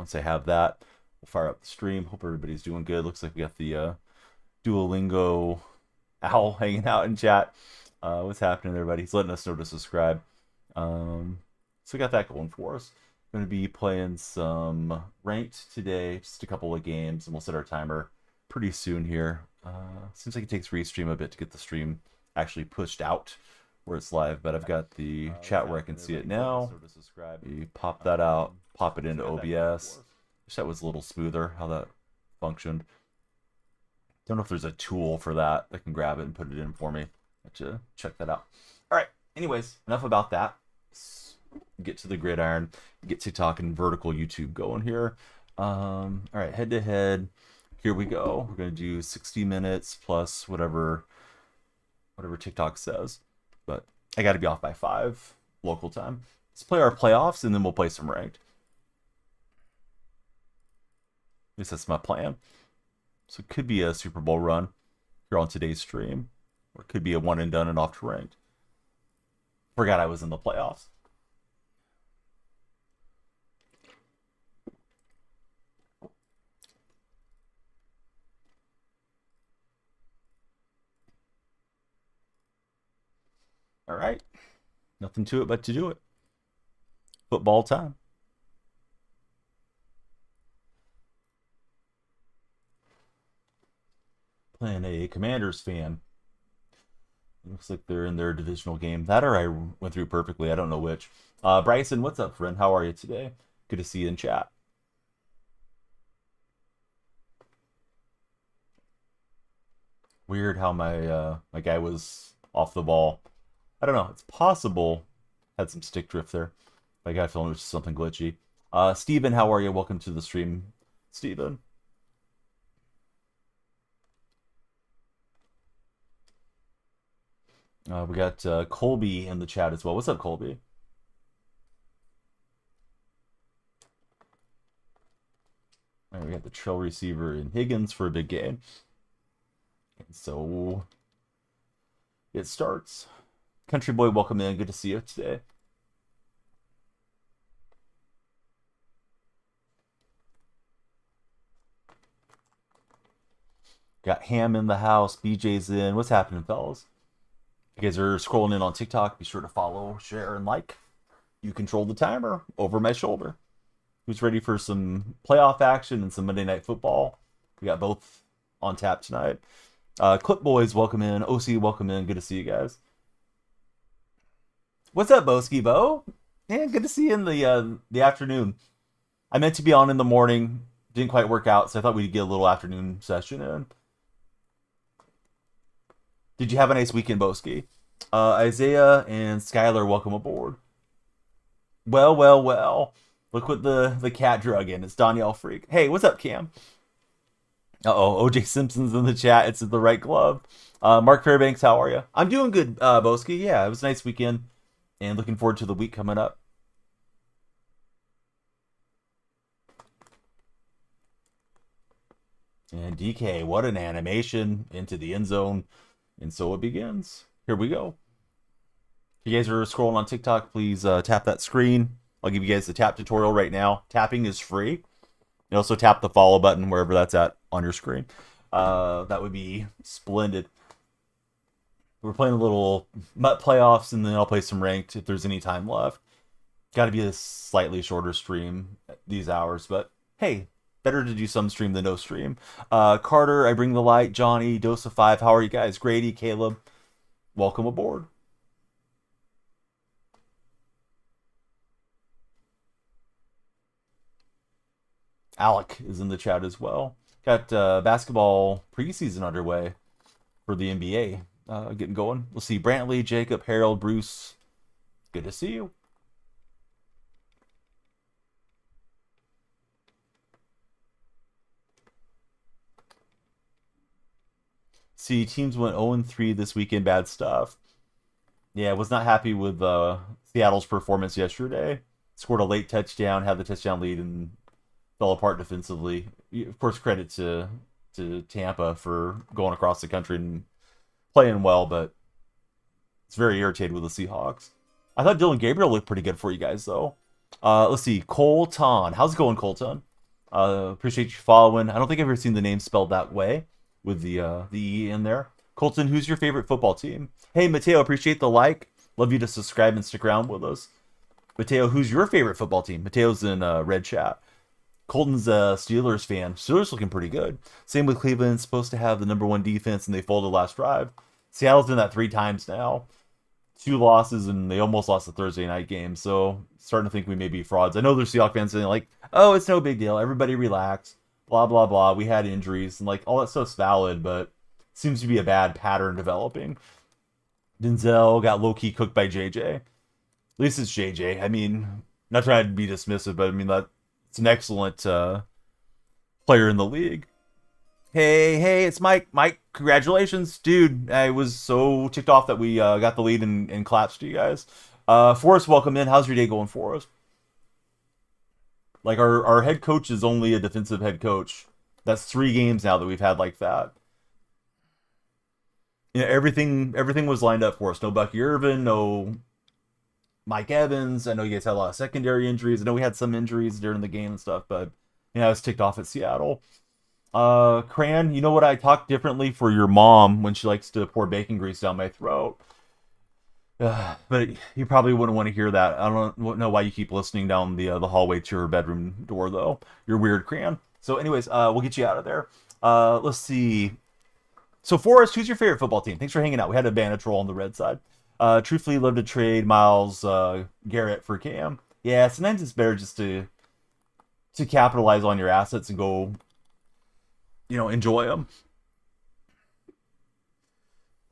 once I have that, we'll fire up the stream. Hope everybody's doing good. Looks like we got the Duolingo owl hanging out in chat. What's happening, everybody? He's letting us know to subscribe. So we got that going for us. Going to be playing some ranked today, just a couple of games, and we'll set our timer pretty soon here. Seems like it takes Restream a bit to get the stream actually pushed out where it's live, but I've got the chat where I can see it now. You pop that out, pop it into OBS. Wish that was a little smoother how that functioned. Don't know if there's a tool for that that can grab it and put it in for me. Have to check that out. All right. Anyways, enough about that. Let's get to the gridiron. Get to talking vertical YouTube going here. All right, head to head. Here we go. We're gonna do 60 minutes plus whatever TikTok says. But I got to be off by 5 local time. Let's play our playoffs and then we'll play some ranked. At least that's my plan. So it could be a Super Bowl run here on today's stream, or it could be a one and done and off to ranked. Forgot I was in the playoffs. All right. Nothing to it but to do it. Football time. Playing a Commanders fan. Looks like they're in their divisional game. That or I went through perfectly. I don't know which. Bryson, what's up, friend? How are you today? Good to see you in chat. Weird how my guy was off the ball. I don't know. It's possible. Had some stick drift there. I got a feeling it was something glitchy. Steven, how are you? Welcome to the stream, Steven. We got Colby in the chat as well. What's up, Colby? All right, we got the trail receiver in Higgins for a big game. And so it starts. Country boy, welcome in. Good to see you today. Got Ham in the house. BJ's in. What's happening, fellas? If you guys are scrolling in on TikTok, be sure to follow, share, and like. You control the timer over my shoulder. Who's ready for some playoff action and some Monday Night Football? We got both on tap tonight. Clip Boys, welcome in. OC, welcome in. Good to see you guys. What's up, Boski Bo? Yeah, good to see you in the afternoon. I meant to be on in the morning. Didn't quite work out, so I thought we'd get a little afternoon session in. Did you have a nice weekend, Boski? Isaiah and Skylar, welcome aboard. Well. Look what the cat drug in. It's Danielle Freak. Hey, what's up, Cam? Uh-oh, OJ Simpson's in the chat. It's in the right glove. Mark Fairbanks, how are you? I'm doing good, Boski. Yeah, it was a nice weekend. And looking forward to the week coming up. And DK, what an animation into the end zone. And so it begins. Here we go. If you guys are scrolling on TikTok, please tap that screen. I'll give you guys the tap tutorial right now. Tapping is free. You also tap the follow button wherever that's at on your screen. That would be splendid. We're playing a little MUT playoffs, and then I'll play some ranked if there's any time left. Got to be a slightly shorter stream these hours, but hey, better to do some stream than no stream. Carter, I bring the light. Johnny, Dose of 5. How are you guys? Grady, Caleb, welcome aboard. Alec is in the chat as well. Got basketball preseason underway for the NBA. Getting going. We'll see Brantley, Jacob, Harold, Bruce. Good to see you. See, teams went 0-3 this weekend. Bad stuff. Yeah, was not happy with Seattle's performance yesterday. Scored a late touchdown, had the touchdown lead, and fell apart defensively. Of course, credit to Tampa for going across the country and playing well, but it's very irritated with the Seahawks. I thought Dylan Gabriel looked pretty good for you guys, though. Let's see. Colton. How's it going, Colton? Appreciate you following. I don't think I've ever seen the name spelled that way with the E in there. Colton, who's your favorite football team? Hey, Mateo, appreciate the like. Love you to subscribe and stick around with us. Mateo, who's your favorite football team? Mateo's in red chat. Colton's a Steelers fan. Steelers looking pretty good. Same with Cleveland. Supposed to have the #1 defense, and they folded last drive. Seattle's done that 3 times now. 2 losses, and they almost lost the Thursday night game. So starting to think we may be frauds. I know there's Seahawks fans saying like, "Oh, it's no big deal. Everybody relax." Blah blah blah. We had injuries, and like all that stuff's valid, but seems to be a bad pattern developing. Denzel got low key cooked by JJ. At least it's JJ. I mean, not trying to be dismissive, but I mean that's an excellent player in the league. Hey, it's Mike. Mike, congratulations, dude. I was so ticked off that we got the lead and claps to you guys. Forrest, welcome in. How's your day going, Forrest? Like our head coach is only a defensive head coach. That's 3 games now that we've had like that. You know, everything was lined up for us. No Bucky Irvin, no Mike Evans. I know you guys had a lot of secondary injuries. I know we had some injuries during the game and stuff, but I was ticked off at Seattle. Cran, you know what? I talk differently for your mom when she likes to pour bacon grease down my throat. But you probably wouldn't want to hear that. I don't know why you keep listening down the hallway to her bedroom door, though. You're weird, Cran. So, anyways, we'll get you out of there. Let's see. So, Forrest, who's your favorite football team? Thanks for hanging out. We had a bandit troll on the red side. Truthfully, love to trade Miles Garrett for Cam. Yeah, sometimes it's better just to capitalize on your assets and go, enjoy them.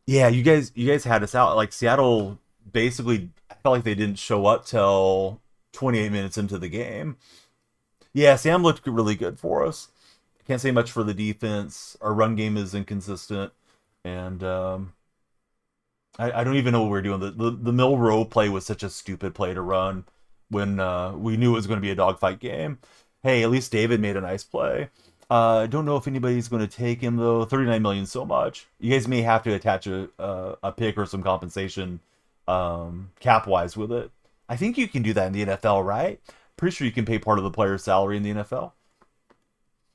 Yeah, you guys had us out. Like Seattle basically I felt like they didn't show up till 28 minutes into the game. Yeah, Sam looked really good for us. Can't say much for the defense. Our run game is inconsistent, and I don't even know what we're doing. The Mill Row play was such a stupid play to run when we knew it was going to be a dogfight game. Hey, at least David made a nice play. I don't know if anybody's going to take him though. 39 million, so much. You guys may have to attach a pick or some compensation cap wise with it. I think you can do that in the NFL, right? Pretty sure you can pay part of the player's salary in the NFL.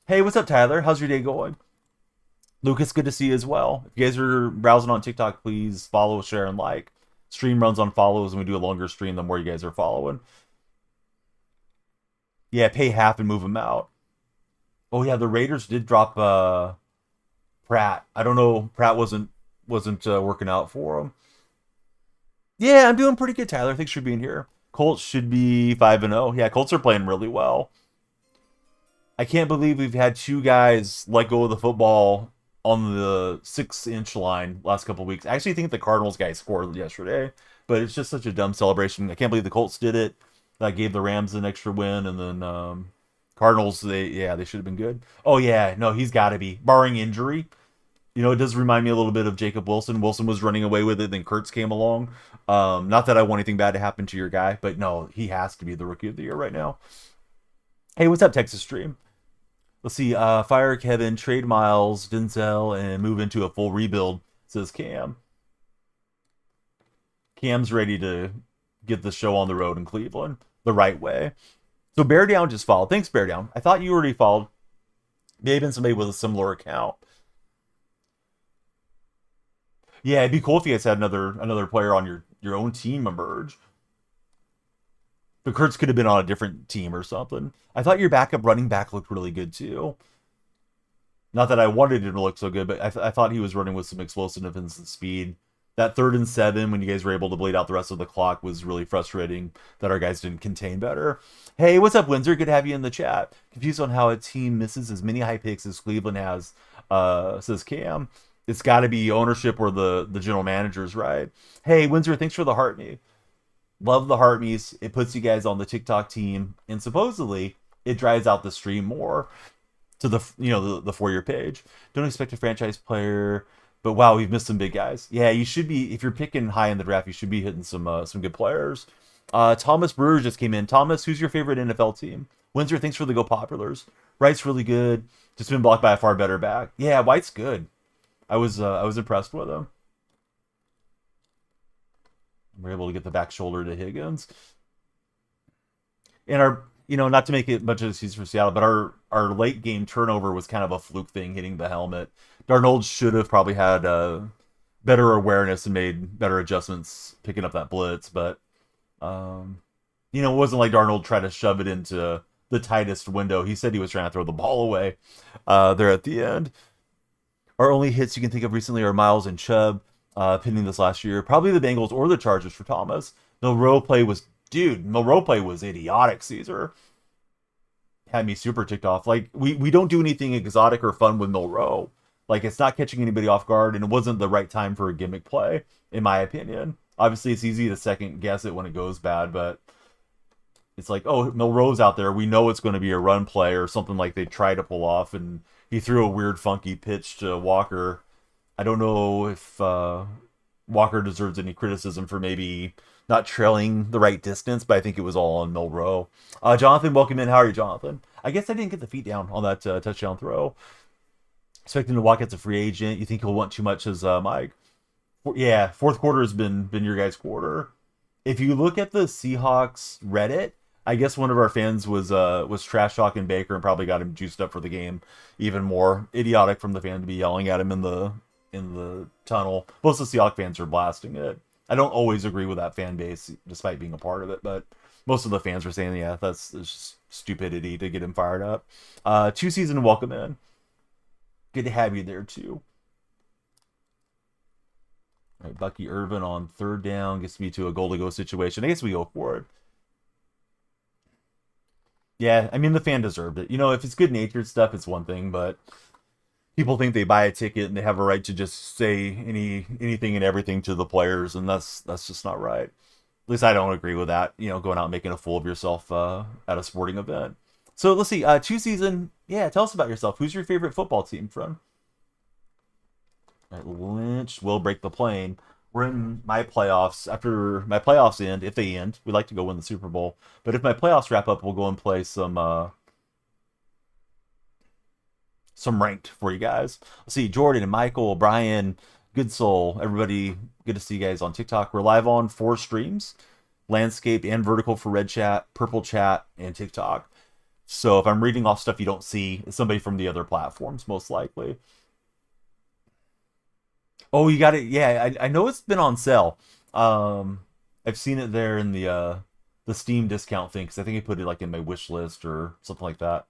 Hey, what's up, Tyler? How's your day going? Lucas, good to see you as well. If you guys are browsing on TikTok, please follow, share, and like. Stream runs on follows, and we do a longer stream the more you guys are following. Yeah, pay half and move them out. Oh yeah, the Raiders did drop Pratt. I don't know. Pratt wasn't working out for him. Yeah, I'm doing pretty good, Tyler. Thanks for being here. Colts should be 5-0. Yeah, Colts are playing really well. I can't believe we've had 2 guys let go of the football on the 6-inch line last couple of weeks. I actually think the Cardinals guy scored yesterday, but it's just such a dumb celebration. I can't believe the Colts did it. That gave the Rams an extra win, and then Cardinals, they should have been good. Oh yeah, no, he's got to be, barring injury. It does remind me a little bit of Jacob Wilson. Wilson was running away with it, then Kurtz came along. Not that I want anything bad to happen to your guy, but no, he has to be the rookie of the year right now. Hey, what's up, Texas Stream? Let's see. Fire Kevin, trade Miles, Denzel, and move into a full rebuild, says Cam. Cam's ready to get the show on the road in Cleveland the right way. So Bear Down just followed. Thanks, Bear Down. I thought you already followed. Maybe been somebody with a similar account. Yeah, it'd be cool if you guys had another player on your own team emerge. But Kurtz could have been on a different team or something. I thought your backup running back looked really good too. Not that I wanted him to look so good, but I thought he was running with some explosiveness and speed. That 3rd and 7, when you guys were able to bleed out the rest of the clock, was really frustrating that our guys didn't contain better. Hey, what's up, Windsor? Good to have you in the chat. Confused on how a team misses as many high picks as Cleveland has, says Cam. It's got to be ownership or the general managers, right? Hey, Windsor, thanks for the heart me. Love the heart me's. It puts you guys on the TikTok team, and supposedly it drives out the stream more to the for your page. Don't expect a franchise player, but wow, we've missed some big guys. Yeah, you should be, if you're picking high in the draft, you should be hitting some good players. Thomas Brewer just came in. Thomas, who's your favorite NFL team? Windsor, thanks for the Go Populars. Wright's really good. Just been blocked by a far better back. Yeah, White's good. I was impressed with him. We're able to get the back shoulder to Higgins. And not to make it much of an excuse for Seattle, but our late game turnover was kind of a fluke thing hitting the helmet. Darnold should have probably had better awareness and made better adjustments picking up that blitz, but it wasn't like Darnold tried to shove it into the tightest window. He said he was trying to throw the ball away there at the end. Our only hits you can think of recently are Miles and Chubb, pinning this last year. Probably the Bengals or the Chargers for Thomas. Milroe play was idiotic, Caesar. Had me super ticked off. Like, we don't do anything exotic or fun with Milroe. Like, it's not catching anybody off guard, and it wasn't the right time for a gimmick play, in my opinion. Obviously, it's easy to second guess it when it goes bad, but it's like, oh, Milroe's out there. We know it's going to be a run play or something like they try to pull off, and he threw a weird, funky pitch to Walker. I don't know if Walker deserves any criticism for maybe not trailing the right distance, but I think it was all on Milroe. Jonathan, welcome in. How are you, Jonathan? I guess I didn't get the feet down on that touchdown throw. Expecting to walk as a free agent. You think he'll want too much as Mike? Yeah, fourth quarter has been your guys' quarter. If you look at the Seahawks Reddit, I guess one of our fans was trash talking Baker and probably got him juiced up for the game even more. Idiotic from the fan to be yelling at him in the tunnel. Most of the Seahawks fans are blasting it. I don't always agree with that fan base, despite being a part of it, but most of the fans are saying, yeah, that's just stupidity to get him fired up. 2 season welcome in. Good to have you there too. All right, Bucky Irvin on third down gets me to a goal to go situation. I guess we go for it. Yeah, I mean the fan deserved it. If it's good natured stuff, it's one thing, but people think they buy a ticket and they have a right to just say anything and everything to the players, and that's just not right. At least I don't agree with that. Going out and making a fool of yourself at a sporting event. So let's see. 2 season. Yeah, tell us about yourself. Who's your favorite football team from? All right, Lynch will break the plane. We're in my playoffs. After my playoffs end, if they end, we'd like to go win the Super Bowl. But if my playoffs wrap up, we'll go and play some ranked for you guys. Let's see, Jordan and Michael, Brian, Good Soul, everybody. Good to see you guys on TikTok. We're live on 4 streams: landscape and vertical for Red Chat, Purple Chat, and TikTok. So if I'm reading off stuff you don't see, it's somebody from the other platforms, most likely. Oh, you got it. Yeah, I know it's been on sale. I've seen it there in the Steam discount thing, because I think I put it like in my wish list or something like that.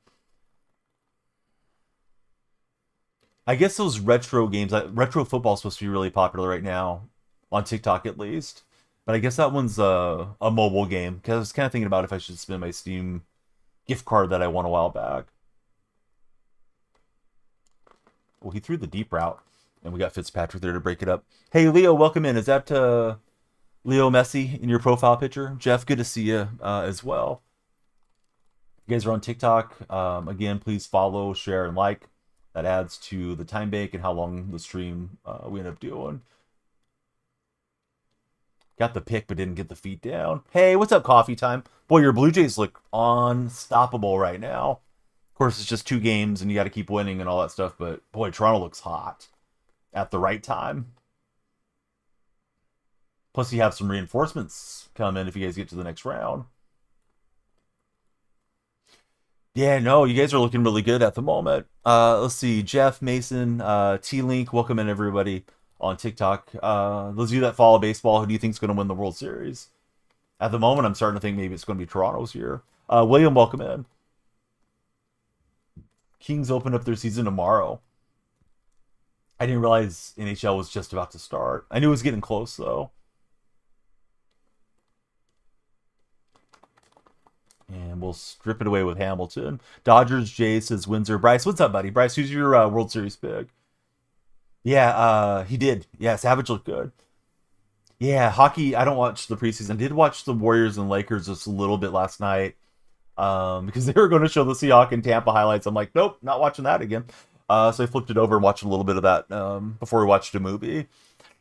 I guess those retro games, retro football is supposed to be really popular right now, on TikTok at least. But I guess that one's a mobile game, because I was kind of thinking about if I should spend my Steam gift card that I won a while back. Well, he threw the deep route, and we got Fitzpatrick there to break it up. Hey, Leo, welcome in. Is that Leo Messi in your profile picture? Jeff, good to see you as well. You guys are on TikTok. Again, please follow, share, and like. That adds to the time bank and how long the stream we end up doing. Got the pick, but didn't get the feet down. Hey, what's up, Coffee Time? Boy, your Blue Jays look unstoppable right now. Of course, it's just 2 games, and you got to keep winning and all that stuff, but boy, Toronto looks hot at the right time. Plus, you have some reinforcements come in if you guys get to the next round. Yeah, no, you guys are looking really good at the moment. Let's see, Jeff, Mason, T-Link, welcome in everybody on TikTok. Those of you that follow baseball, who do you think is going to win the World Series? At the moment, I'm starting to think maybe it's going to be Toronto's year. William, welcome in. Kings open up their season tomorrow. I didn't realize NHL was just about to start. I knew it was getting close, though. And we'll strip it away with Hamilton. Dodgers, Jay says Windsor. Bryce, what's up, buddy? Bryce, who's your World Series pick? Yeah, he did. Yeah, Savage looked good. Yeah, hockey, I don't watch the preseason. I did watch the Warriors and Lakers just a little bit last night because they were going to show the Seahawks and Tampa highlights. I'm like, nope, not watching that again. So I flipped it over and watched a little bit of that before we watched a movie.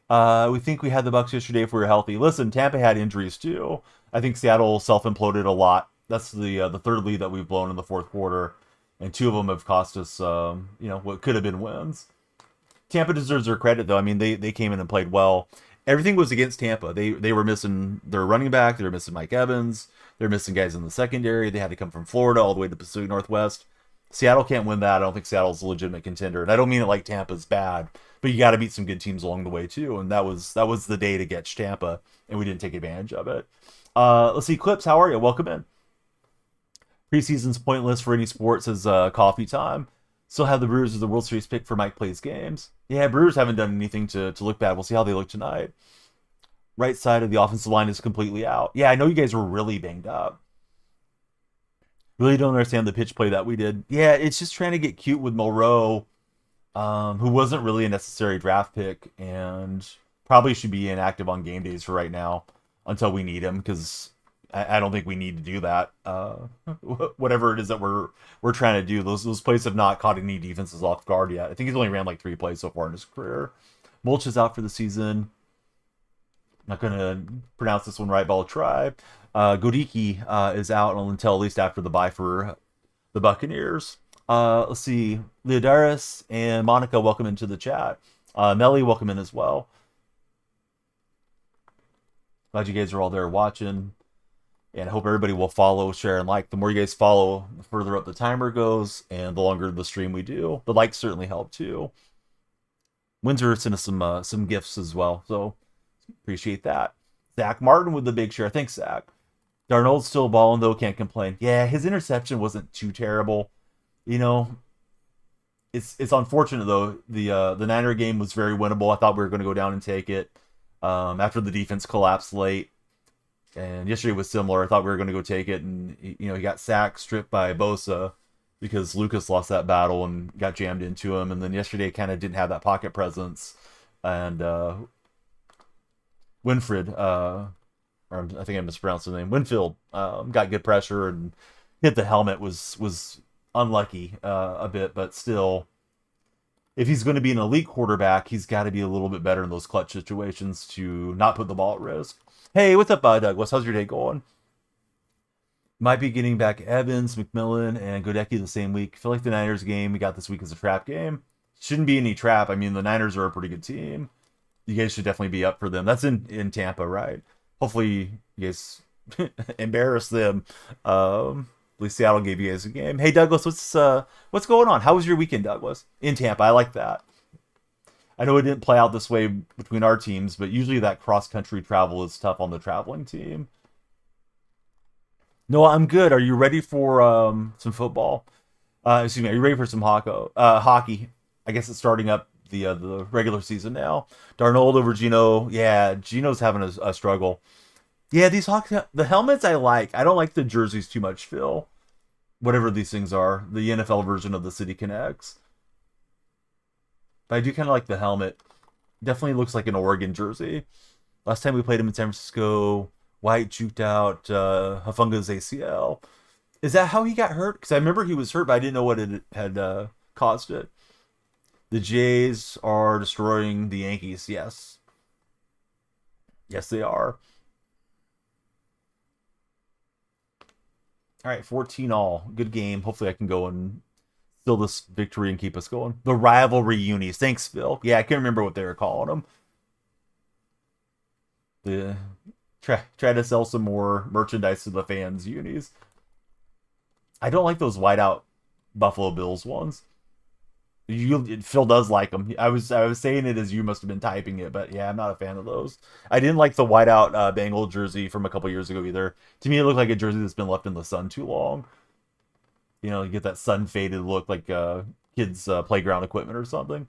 We think we had the Bucks yesterday if we were healthy. Listen, Tampa had injuries too. I think Seattle self-imploded a lot. That's the third lead that we've blown in the fourth quarter, and 2 of them have cost us, what could have been wins. Tampa deserves their credit, though. I mean, they came in and played well. Everything was against Tampa. They were missing their running back. They were missing Mike Evans. They're missing guys in the secondary. They had to come from Florida all the way to the Pacific Northwest. Seattle can't win that. I don't think Seattle's a legitimate contender. And I don't mean it like Tampa's bad, but you got to beat some good teams along the way too. And that was the day to catch Tampa, and we didn't take advantage of it. Let's see, Clips, how are you? Welcome in. Preseason's pointless for any sport, says Coffee Time. Still have the Brewers as the World Series pick for Mike Plays Games. Yeah, Brewers haven't done anything to look bad. We'll see how they look tonight. Right side of the offensive line is completely out. Yeah, I know you guys were really banged up. Really don't understand the pitch play that we did. Yeah, it's just trying to get cute with Monroe, who wasn't really a necessary draft pick and probably should be inactive on game days for right now until we need him, because I don't think we need to do that. Whatever it is that we're trying to do, those plays have not caught any defenses off guard yet. I think he's only ran like 3 plays so far in his career. Mulch is out for the season. Not going to pronounce this one right, but I'll try. Godicki is out until at least after the bye for the Buccaneers. Let's see. Leodaris and Monica, welcome into the chat. Melly, welcome in as well. Glad you guys are all there watching. And I hope everybody will follow, share, and like. The more you guys follow, the further up the timer goes, and the longer the stream we do. The likes certainly help too. Windsor sent us some gifts as well, so appreciate that. Zach Martin with the big share. Thanks, Zach. Darnold's still balling though, can't complain. Yeah, his interception wasn't too terrible. You know, it's unfortunate though. The Niner game was very winnable. I thought we were going to go down and take it after the defense collapsed late. And yesterday was similar. I thought we were going to go take it, and he got sacked, stripped by Bosa because Lucas lost that battle and got jammed into him. And then yesterday kind of didn't have that pocket presence, and Winfred, or I think I mispronounced the name, Winfield, got good pressure and hit the helmet. Was unlucky a bit, but still, if he's going to be an elite quarterback, he's got to be a little bit better in those clutch situations to not put the ball at risk. Hey, what's up, Douglas? How's your day going? Might be getting back Evans, McMillan, and Godecki the same week. Feel like the Niners game we got this week is a trap game. Shouldn't be any trap. I mean, the Niners are a pretty good team. You guys should definitely be up for them. That's in Tampa, right? Hopefully you guys embarrass them. At least Seattle gave you guys a game. Hey, Douglas, what's going on? How was your weekend, Douglas? In Tampa, I like that. I know it didn't play out this way between our teams, but usually that cross-country travel is tough on the traveling team. No, I'm good. Are you ready for some football? Excuse me. Are you ready for some hockey? I guess it's starting up the regular season now. Darnold over Gino. Yeah, Gino's having a struggle. Yeah, the helmets I like. I don't like the jerseys too much, Phil. Whatever these things are. The NFL version of the City Connects. But I do kind of like the helmet. Definitely looks like an Oregon jersey. Last time we played him in San Francisco, White juked out Hafunga's ACL. Is that how he got hurt? Because I remember he was hurt, but I didn't know what had caused it. The Jays are destroying the Yankees. Yes. Yes, they are. All right, 14-all. Good game. Hopefully I can go and steal this victory and keep us going. The rivalry unis. Thanks, Phil. Yeah, I can't remember what they were calling them. Try to sell some more merchandise to the fans unis. I don't like those whiteout Buffalo Bills ones. Phil does like them. I was saying it as you must have been typing it, but yeah, I'm not a fan of those. I didn't like the whiteout Bengal jersey from a couple years ago either. To me, it looked like a jersey that's been left in the sun too long. You get that sun faded look like kids' playground equipment or something.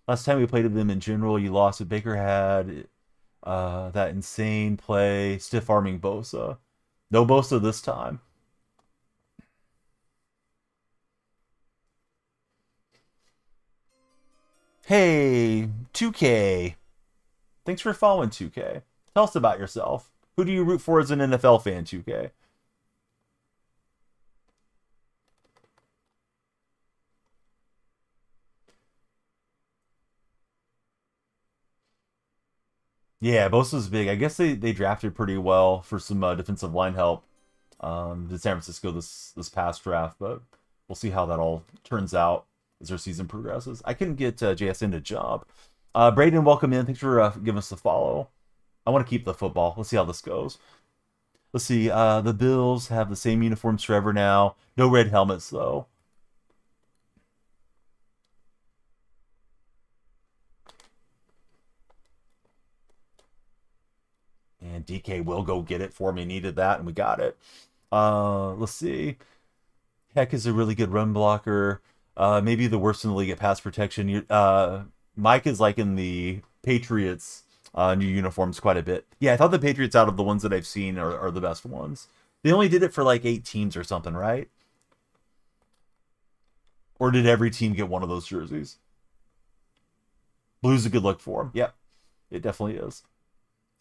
Last time we played them in general, you lost. Baker had that insane play, stiff arming Bosa. No Bosa this time. Hey, 2K. Thanks for following 2K. Tell us about yourself. Who do you root for as an NFL fan, 2K? Yeah, Bosa's big. I guess they drafted pretty well for some defensive line help to San Francisco this past draft, but we'll see how that all turns out as their season progresses. I couldn't get JSN to jump. Braden, welcome in. Thanks for giving us the follow. I want to keep the football. Let's see how this goes. Let's see. The Bills have the same uniforms forever now. No red helmets though. And DK will go get it for me. Needed that, and we got it. Let's see. Heck is a really good run blocker. Maybe the worst in the league at pass protection. Mike is like in the Patriots new uniforms quite a bit. Yeah, I thought the Patriots out of the ones that I've seen are the best ones. They only did it for like 8 teams or something, right? Or did every team get one of those jerseys? Blue's a good look for him. Yep, it definitely is.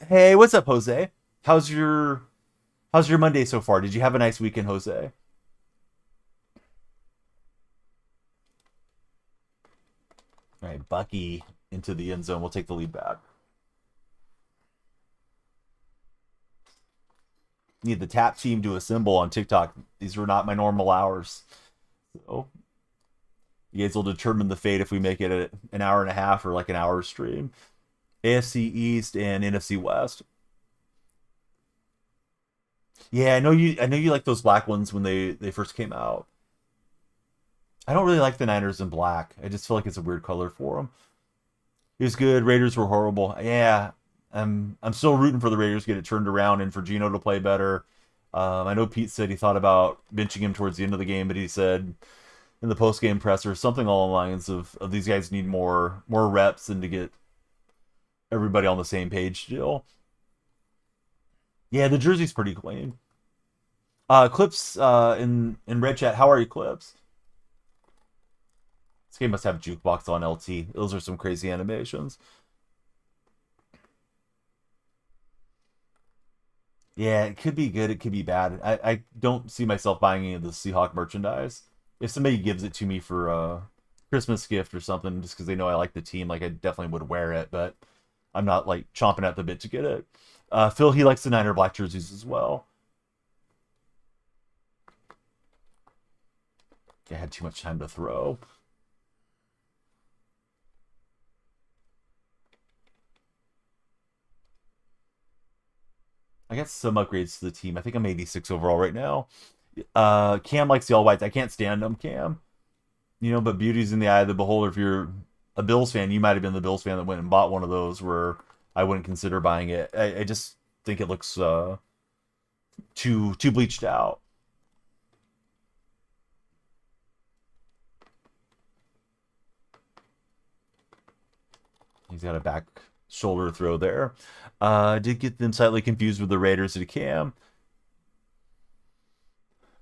Hey, what's up, Jose? How's your How's your Monday so far? Did you have a nice weekend, Jose? All right, Bucky into the end zone. We'll take the lead back. Need the tap team to assemble on TikTok. These were not my normal hours. So you guys will determine the fate if we make it an hour and a half or like an hour stream. AFC East and NFC West. Yeah, I know you. I know you like those black ones when they first came out. I don't really like the Niners in black. I just feel like it's a weird color for them. It was good. Raiders were horrible. Yeah, I'm still rooting for the Raiders to get it turned around and for Gino to play better. I know Pete said he thought about benching him towards the end of the game, but he said in the post game presser something along the lines of these guys need more reps and to get everybody on the same page still. Yeah, the jersey's pretty clean. Clips in red chat. How are you, Clips? This game must have jukebox on LT. Those are some crazy animations. Yeah, it could be good. It could be bad. I don't see myself buying any of the Seahawk merchandise. If somebody gives it to me for a Christmas gift or something, just because they know I like the team, like I definitely would wear it. But I'm not like chomping at the bit to get it. Phil, he likes the Niner black jerseys as well. I had too much time to throw. I got some upgrades to the team. I think I'm 86 overall right now. Cam likes the all whites. I can't stand them, Cam. But beauty's in the eye of the beholder. If you're a Bills fan, you might have been the Bills fan that went and bought one of those where I wouldn't consider buying it. I just think it looks too bleached out. He's got a back shoulder throw there. Did get them slightly confused with the Raiders to Cam.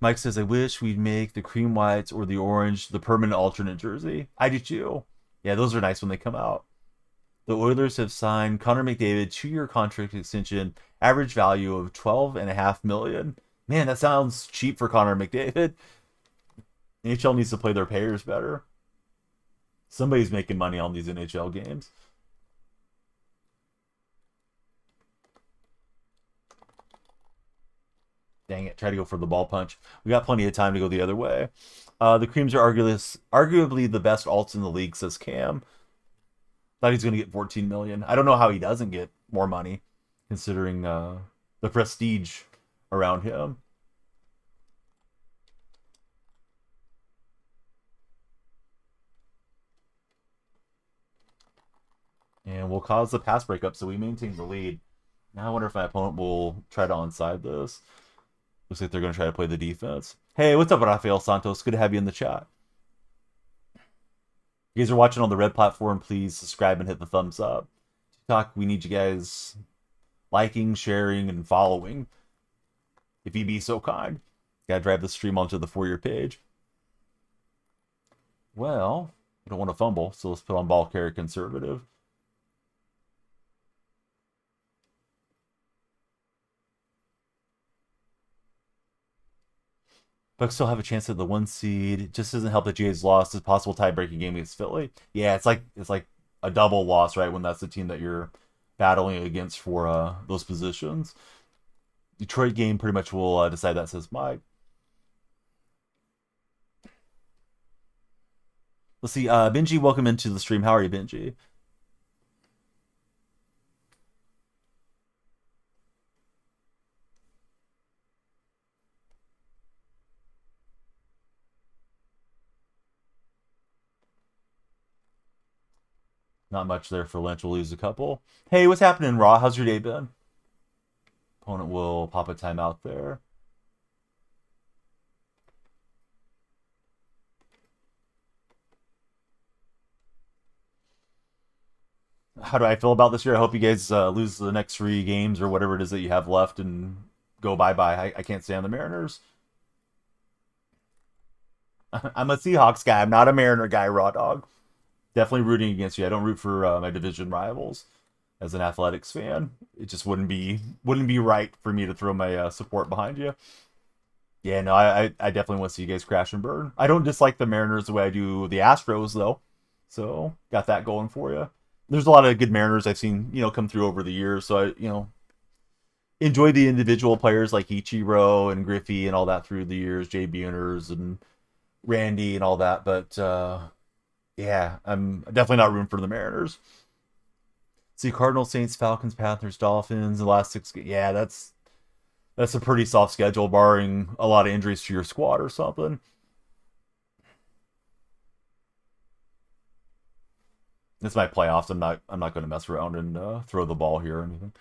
Mike says, I wish we'd make the cream whites or the orange the permanent alternate jersey. I do too. Yeah, those are nice when they come out. The Oilers have signed Connor McDavid 2-year contract extension, average value of 12.5 million. Man, that sounds cheap for Connor McDavid. NHL needs to play their payers better. Somebody's making money on these NHL games. Dang it, try to go for the ball punch. We got plenty of time to go the other way. The Creams are arguably the best alts in the league, says Cam. Thought he's going to get 14 million. I don't know how he doesn't get more money, considering the prestige around him. And we'll cause the pass breakup, so we maintain the lead. Now I wonder if my opponent will try to onside this. Looks like they're going to try to play the defense. Hey, what's up, Rafael Santos? Good to have you in the chat. If you guys are watching on the red platform, please subscribe and hit the thumbs up. TikTok, we need you guys liking, sharing, and following. If you be so kind. Gotta drive the stream onto the For Your page. Well, I don't want to fumble, so let's put on ball carrier conservative. Bucks still have a chance at the 1 seed. It just doesn't help that Jays lost a possible tie-breaking game against Philly. Yeah, it's like a double loss, right? When that's the team that you're battling against for those positions. Detroit game pretty much will decide that, says Mike. Let's see. Benji, welcome into the stream. How are you, Benji? Not much there for Lynch. We'll lose a couple. Hey, what's happening, Raw? How's your day been? Opponent will pop a timeout there. How do I feel about this year? I hope you guys lose the next 3 games or whatever it is that you have left and go bye-bye. I can't stand the Mariners. I'm a Seahawks guy. I'm not a Mariner guy, Raw Dog. Definitely rooting against you. I don't root for my division rivals. As an athletics fan, it just wouldn't be right for me to throw my support behind you. Yeah, no, I definitely want to see you guys crash and burn. I don't dislike the Mariners the way I do the Astros though, so got that going for you. There's a lot of good Mariners I've seen come through over the years, so I enjoy the individual players like Ichiro and Griffey and all that through the years, Jay Buhners and Randy and all that. But yeah, I'm definitely not rooting for the Mariners. See, Cardinals, Saints, Falcons, Panthers, Dolphins, the last 6 games. Yeah, that's a pretty soft schedule, barring a lot of injuries to your squad or something. It's my playoffs. I'm not going to mess around and throw the ball here or anything.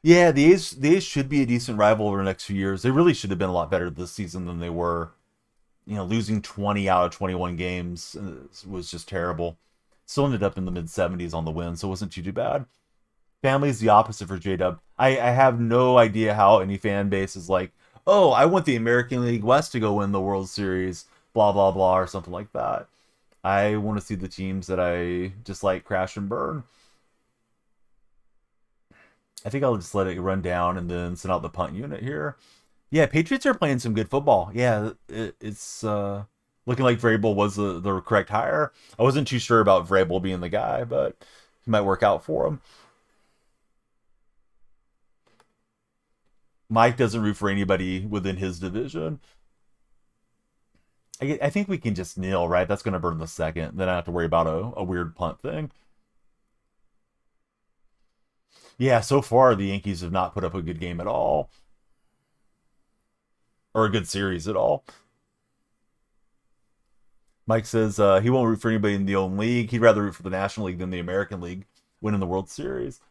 Yeah, the A's should be a decent rival over the next few years. They really should have been a lot better this season than they were. Losing 20 out of 21 games was just terrible. Still ended up in the mid 70s on the win, so it wasn't too bad. Family's the opposite for J Dub. I have no idea how any fan base is like, oh, I want the American League West to go win the World Series, blah blah blah, or something like that. I want to see the teams that I just like crash and burn. I think I'll just let it run down and then send out the punt unit here. Yeah, Patriots are playing some good football. Yeah, it's looking like Vrabel was the correct hire. I wasn't too sure about Vrabel being the guy, but he might work out for him. Mike doesn't root for anybody within his division. I think we can just kneel, right? That's going to burn the second. Then I have to worry about a weird punt thing. Yeah, so far the Yankees have not put up a good game at all, or a good series at all. Mike says he won't root for anybody in the own league. He'd rather root for the National League than the American League winning the World Series.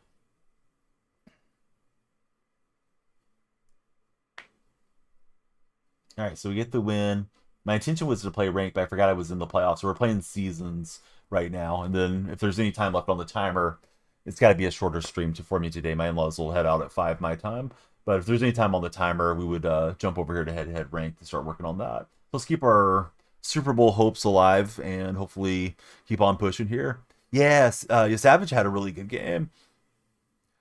All right, so we get the win. My intention was to play ranked, but I forgot I was in the playoffs. So we're playing seasons right now, and then if there's any time left on the timer, it's got to be a shorter stream for me today. My in-laws will head out at 5 my time, but if there's any time on the timer, we would jump over here to head-to-head rank to start working on that. Let's keep our Super Bowl hopes alive and hopefully keep on pushing here. Yes, Savage had a really good game.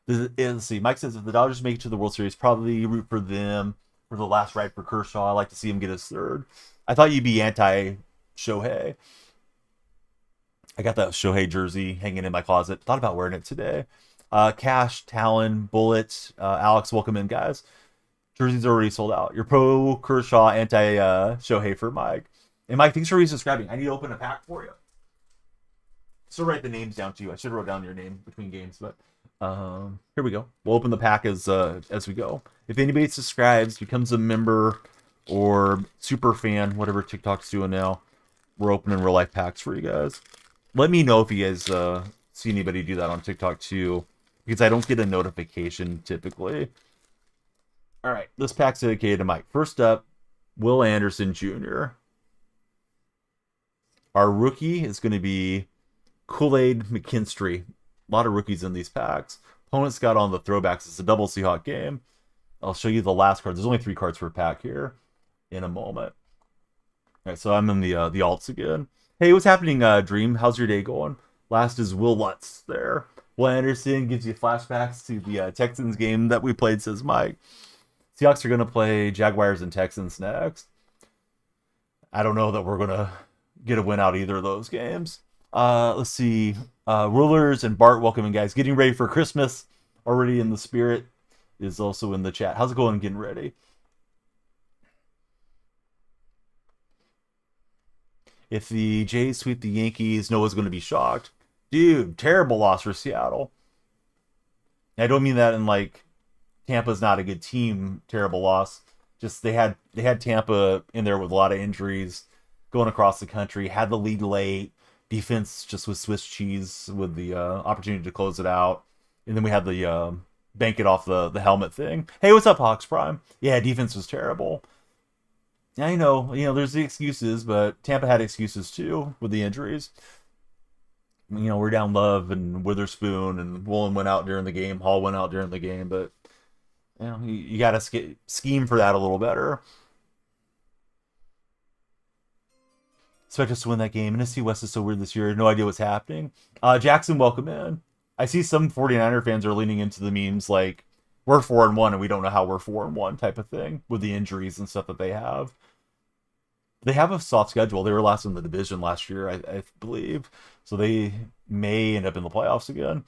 Let's see. Mike says if the Dodgers make it to the World Series, probably root for them for the last ride for Kershaw. I like to see him get his third. I thought you'd be anti Shohei. I got that Shohei jersey hanging in my closet. Thought about wearing it today. Cash, Talon, Bullet, Alex, welcome in, guys. Jersey's already sold out. You're pro Kershaw, anti Shohei for Mike. And Mike, thanks for resubscribing. I need to open a pack for you. So write the names down to you. I should have wrote down your name between games, but here we go. We'll open the pack as we go. If anybody subscribes, becomes a member or super fan, whatever TikTok's doing now, we're opening real life packs for you guys. Let me know if you guys see anybody do that on TikTok too, because I don't get a notification typically. All right, this pack's dedicated to Mike. First up, Will Anderson Jr. Our rookie is going to be Kool-Aid McKinstry. A lot of rookies in these packs. Opponents got on the throwbacks. It's a double Seahawk game. I'll show you the last card. There's only 3 cards per pack here in a moment. All right, so I'm in the alts again. Hey, what's happening, Dream? How's your day going? Last is Will Lutz there. Will Anderson gives you flashbacks to the Texans game that we played, says Mike. Seahawks are going to play Jaguars and Texans next. I don't know that we're going to get a win out either of those games. Let's see. Rulers and Bart, welcome in, guys. Getting ready for Christmas. Already in the spirit is also in the chat. How's it going getting ready? If the Jays sweep the Yankees, Noah's going to be shocked. Dude, terrible loss for Seattle. I don't mean that in like Tampa's not a good team, terrible loss. Just they had Tampa in there with a lot of injuries going across the country, had the lead late, Defense just with Swiss cheese with the opportunity to close it out. And then we had the bank it off the helmet thing. Hey, what's up, Hawks Prime? Yeah, defense was terrible. I know, there's the excuses, but Tampa had excuses too with the injuries. We're down Love and Witherspoon, and Woolen went out during the game. Hall went out during the game, but you got to scheme for that a little better. Expect us to win that game. NFC West is so weird this year. No idea what's happening. Jackson, welcome in. I see some 49er fans are leaning into the memes like we're 4-1 and we don't know how we're 4-1 type of thing with the injuries and stuff that they have. They have a soft schedule. They were last in the division last year, I believe. So they may end up in the playoffs again.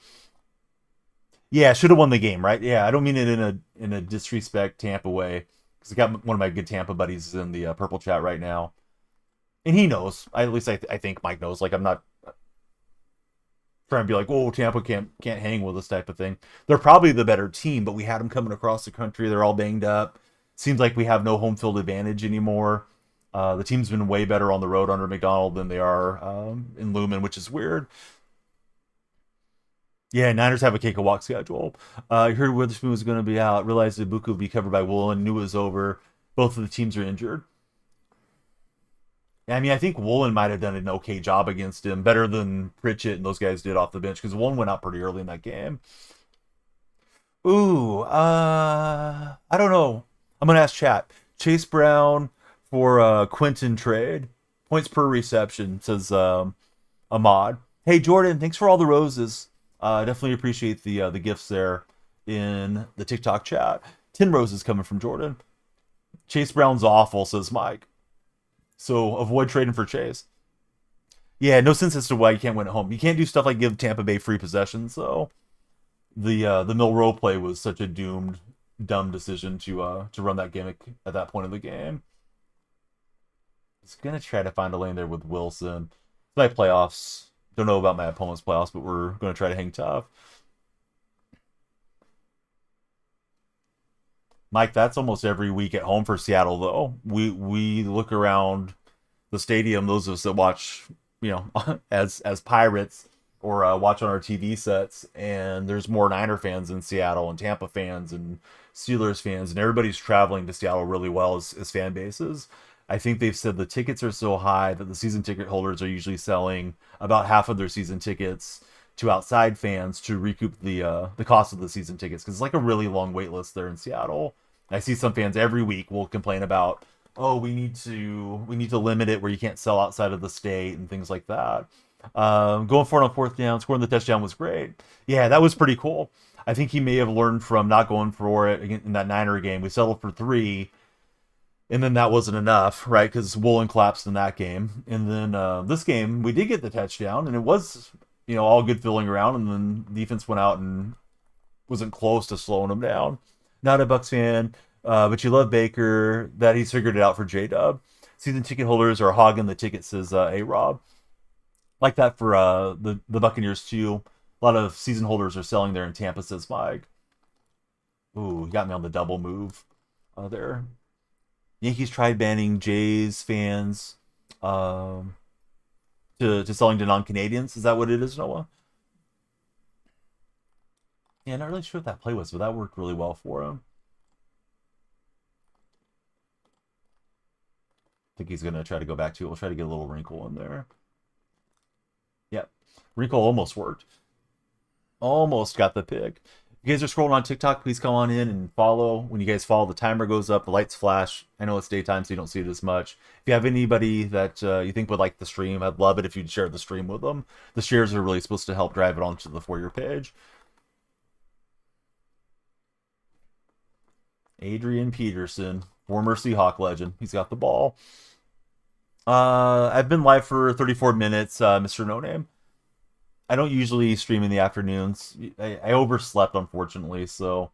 Yeah, should have won the game, right? Yeah, I don't mean it in a disrespect Tampa way, because I got one of my good Tampa buddies in the purple chat right now, and he knows. At least I think Mike knows. Like, I'm not trying to be like, oh, Tampa can't hang with this type of thing. They're probably the better team, but we had them coming across the country. They're all banged up. Seems like we have no home field advantage anymore. The team's been way better on the road under McDonald than they are in Lumen, which is weird. Yeah, Niners have a cake-a-walk schedule. I heard Witherspoon was going to be out. Realized Ibuka would be covered by Woolen. Knew it was over. Both of the teams are injured. I mean, I think Woolen might have done an okay job against him, better than Pritchett and those guys did off the bench, because Woolen went out pretty early in that game. Ooh, I don't know. I'm gonna ask chat. Chase Brown for Quentin trade. Points per reception, says Ahmad. Hey Jordan, thanks for all the roses. Definitely appreciate the gifts there in the TikTok chat. 10 roses coming from Jordan. Chase Brown's awful, says Mike. So avoid trading for Chase. Yeah, no sense as to why you can't win at home. You can't do stuff like give Tampa Bay free possessions. So the Milroe play was such a dumb decision to run that gimmick at that point of the game. It's gonna try to find a lane there with Wilson. It's my playoffs. Don't know about my opponent's playoffs, but we're gonna try to hang tough. Mike, that's almost every week at home for Seattle, though. We look around the stadium, those of us that watch, as Pirates or watch on our TV sets, and there's more Niner fans in Seattle and Tampa fans and Steelers fans, and everybody's traveling to Seattle really well as fan bases. I think they've said the tickets are so high that the season ticket holders are usually selling about half of their season tickets to outside fans to recoup the cost of the season tickets, because it's like a really long wait list there in Seattle. I see some fans every week will complain about, oh, we need to limit it where you can't sell outside of the state and things like that. Going for it on fourth down, scoring the touchdown was great. Yeah, that was pretty cool. I think he may have learned from not going for it in that Niner game. We settled for 3, and then that wasn't enough, right? Because Woolen collapsed in that game. And then this game, we did get the touchdown, and it was, all good filling around, and then defense went out and wasn't close to slowing them down. Not a Bucks fan, but you love Baker, that he's figured it out for J-Dub. Season ticket holders are hogging the tickets, says A-Rob. Like that for the Buccaneers, too. A lot of season holders are selling there in Tampa, says Mike. Ooh, you got me on the double move there. Yankees tried banning Jays fans to selling to non-Canadians. Is that what it is, Noah? Yeah, not really sure what that play was, but that worked really well for him. I think he's going to try to go back to it. We'll try to get a little wrinkle in there. Yep. Wrinkle almost worked. Almost got the pick. If you guys are scrolling on TikTok, please come on in and follow. When you guys follow, the timer goes up, the lights flash. I know it's daytime, so you don't see it as much. If you have anybody that you think would like the stream, I'd love it if you'd share the stream with them. The shares are really supposed to help drive it onto the For Your page. Adrian Peterson, former Seahawk legend. He's got the ball. I've been live for 34 minutes, Mr. No Name. I don't usually stream in the afternoons. I overslept, unfortunately, so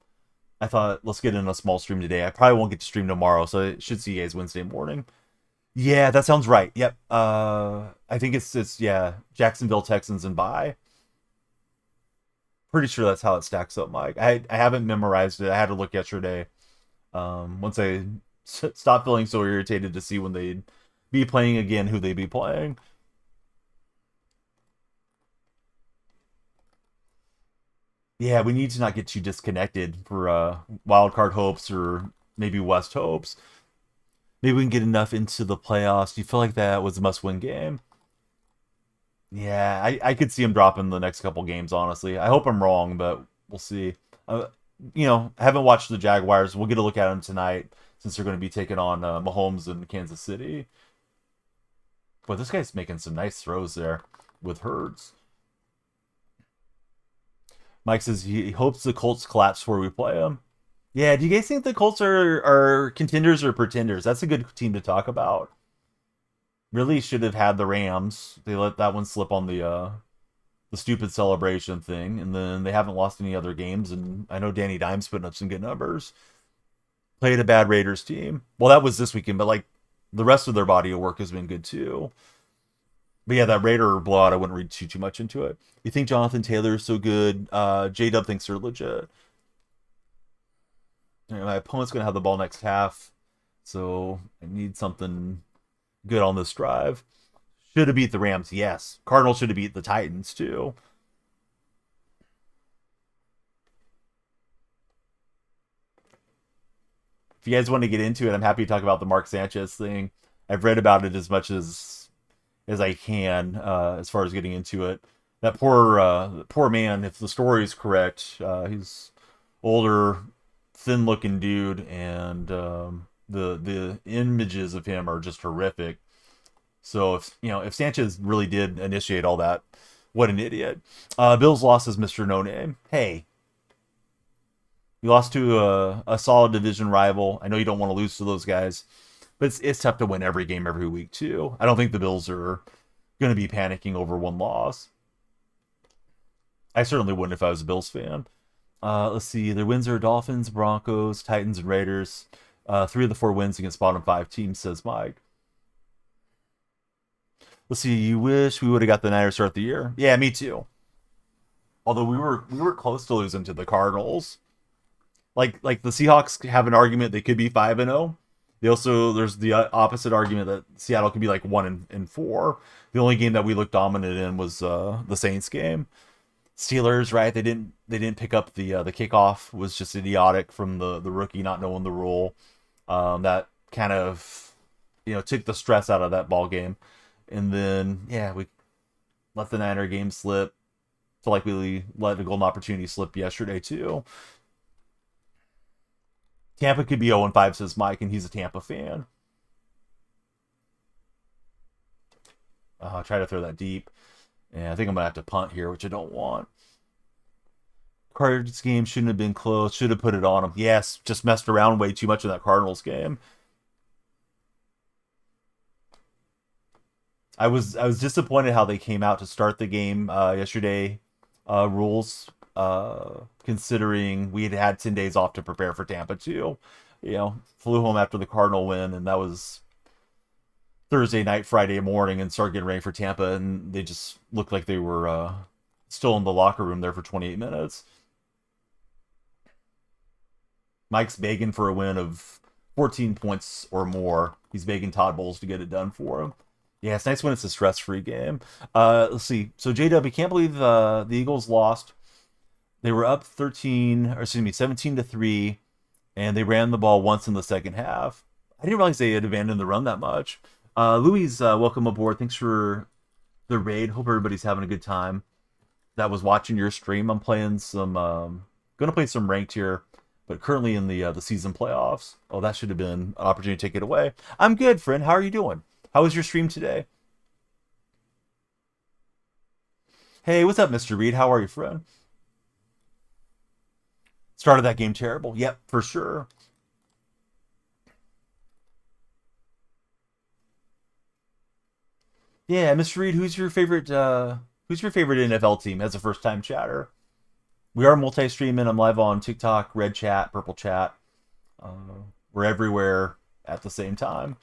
I thought, let's get in a small stream today. I probably won't get to stream tomorrow, so I should see you guys Wednesday morning. Yeah, that sounds right. Yep. I think it's Jacksonville Texans and bye. Pretty sure that's how it stacks up, Mike. I haven't memorized it. I had to look yesterday. Once I stopped feeling so irritated to see when they'd be playing again, who they'd be playing. Yeah, we need to not get too disconnected for wild card hopes or maybe West hopes. Maybe we can get enough into the playoffs. Do you feel like that was a must-win game? Yeah, I could see him dropping the next couple games, honestly. I hope I'm wrong, but we'll see. Uh, I haven't watched the Jaguars. We'll get a look at them tonight since they're going to be taking on Mahomes in Kansas City. But this guy's making some nice throws there with Hurts. Mike says he hopes the Colts collapse before we play them. Yeah, do you guys think the Colts are contenders or pretenders? That's a good team to talk about. Really should have had the Rams. They let that one slip on the stupid celebration thing, and then they haven't lost any other games. And I know Danny Dimes putting up some good numbers. Played a bad Raiders team. Well, that was this weekend, but like the rest of their body of work has been good too. But yeah, that Raider blowout, I wouldn't read too much into it. You think Jonathan Taylor is so good? J Dub thinks they're legit. My opponent's gonna have the ball next half, so I need something good on this drive. Should have beat the Rams, yes. Cardinals should have beat the Titans too. If you guys want to get into it, I'm happy to talk about the Mark Sanchez thing. I've read about it as much as I can, as far as getting into it. That poor man. If the story is correct, he's older, thin-looking dude, and the images of him are just horrific. So if Sanchez really did initiate all that, what an idiot. Bills lost as Mr. No Name. Hey, you lost to a solid division rival. I know you don't want to lose to those guys, but it's tough to win every game every week too. I don't think the Bills are going to be panicking over one loss. I certainly wouldn't if I was a Bills fan. Let's see. Their wins are Dolphins, Broncos, Titans, and Raiders. 3 of the 4 wins against bottom 5 teams, says Mike. Let's see. You wish we would have got the Niners start the year. Yeah, me too. Although we were close to losing to the Cardinals. Like the Seahawks have an argument they could be 5-0. They also there's the opposite argument that Seattle could be like 1-4. The only game that we looked dominant in was the Saints game. Steelers, right? They didn't pick up the kickoff. Was just idiotic from the rookie not knowing the rule. That kind of took the stress out of that ball game. And then yeah, we let the Niner game slip. Feel like we let the golden opportunity slip yesterday too. Tampa could be 0-5, says Mike, and he's a Tampa fan. Try to throw that deep. And I think I'm going to have to punt here, which I don't want. Cardinals game shouldn't have been close. Should have put it on them. Yes, just messed around way too much in that Cardinals game. I was disappointed how they came out to start the game yesterday. Rules, considering we had 10 days off to prepare for Tampa too. Flew home after the Cardinal win, and that was Thursday night, Friday morning, and started getting ready for Tampa, and they just looked like they were still in the locker room there for 28 minutes. Mike's begging for a win of 14 points or more. He's begging Todd Bowles to get it done for him. Yeah, it's nice when it's a stress-free game. Let's see. So JW, can't believe the Eagles lost. They were up 17-3, and they ran the ball once in the second half. I didn't realize they had abandoned the run that much. Louis, welcome aboard. Thanks for the raid. Hope everybody's having a good time. That was watching your stream. I'm playing some, gonna play some ranked here, but currently in the season playoffs. Oh, that should have been an opportunity to take it away. I'm good, friend. How are you doing? How was your stream today? Hey, what's up, Mr. Reed? How are you, friend? Started that game terrible. Yep, for sure. Yeah, Mr. Reed, who's your favorite NFL team as a first time chatter? We are multi-streaming. I'm live on TikTok, Red Chat, Purple Chat. We're everywhere at the same time.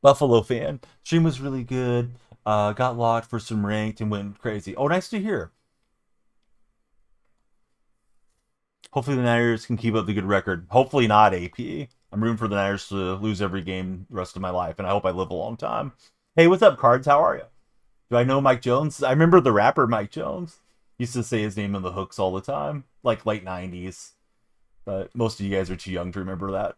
Buffalo fan. Stream was really good. Got locked for some ranked and went crazy. Oh, nice to hear. Hopefully the Niners can keep up the good record. Hopefully not AP. I'm rooting for the Niners to lose every game the rest of my life, and I hope I live a long time. Hey, what's up, Cards? How are you? Do I know Mike Jones? I remember the rapper Mike Jones. Used to say his name in the hooks all the time, like late 90s. But most of you guys are too young to remember that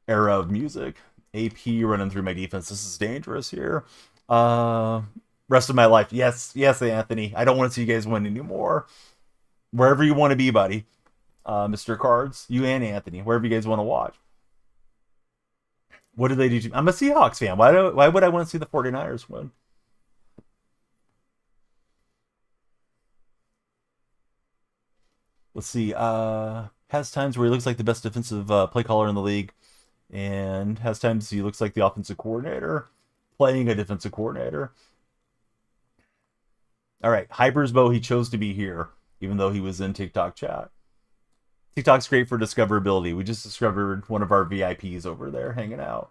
era of music. AP running through my defense. This is dangerous here. Uh, Rest of my life. Yes, yes, Anthony. I don't want to see you guys win anymore. Wherever you want to be, buddy. Mr. Cards, you and Anthony, wherever you guys want to watch. What did they do? I'm a Seahawks fan. Why would I want to see the 49ers win? Let's see. Has times where he looks like the best defensive play caller in the league, and has times he looks like the offensive coordinator playing a defensive coordinator. All right, Hypersbo, he chose to be here, even though he was in TikTok chat. TikTok's great for discoverability. We just discovered one of our VIPs over there hanging out.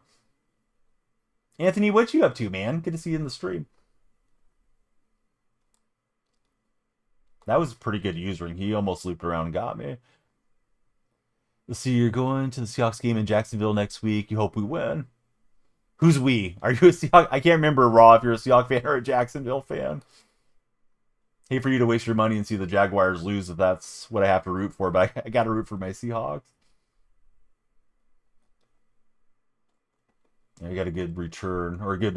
Anthony, what you up to, man? Good to see you in the stream. That was a pretty good usering. He almost looped around and got me. Let's see, you're going to the Seahawks game in Jacksonville next week. You hope we win. Who's we? Are you a Seahawks? I can't remember, Raw, if you're a Seahawks fan or a Jacksonville fan. Hate for you to waste your money and see the Jaguars lose if that's what I have to root for, but I got to root for my Seahawks. I got a good return, or a good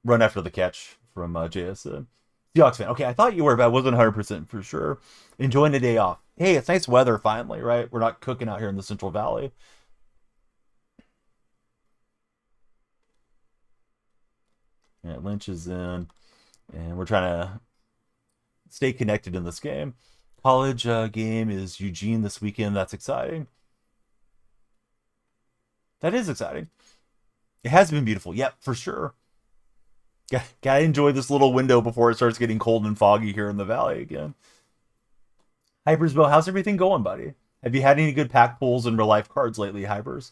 run after the catch from JSN. Seahawks fan. Okay, I thought you were, but I wasn't 100% for sure. Enjoying the day off. Hey, it's nice weather finally, right? We're not cooking out here in the Central Valley. Yeah, Lynch is in, and we're trying to stay connected in this game. College game is Eugene this weekend. That's exciting. That is exciting. It has been beautiful. Yep, for sure. Gotta enjoy this little window before it starts getting cold and foggy here in the valley again. Hypersville, how's everything going, buddy? Have you had any good pack pulls and real life cards lately, Hypers?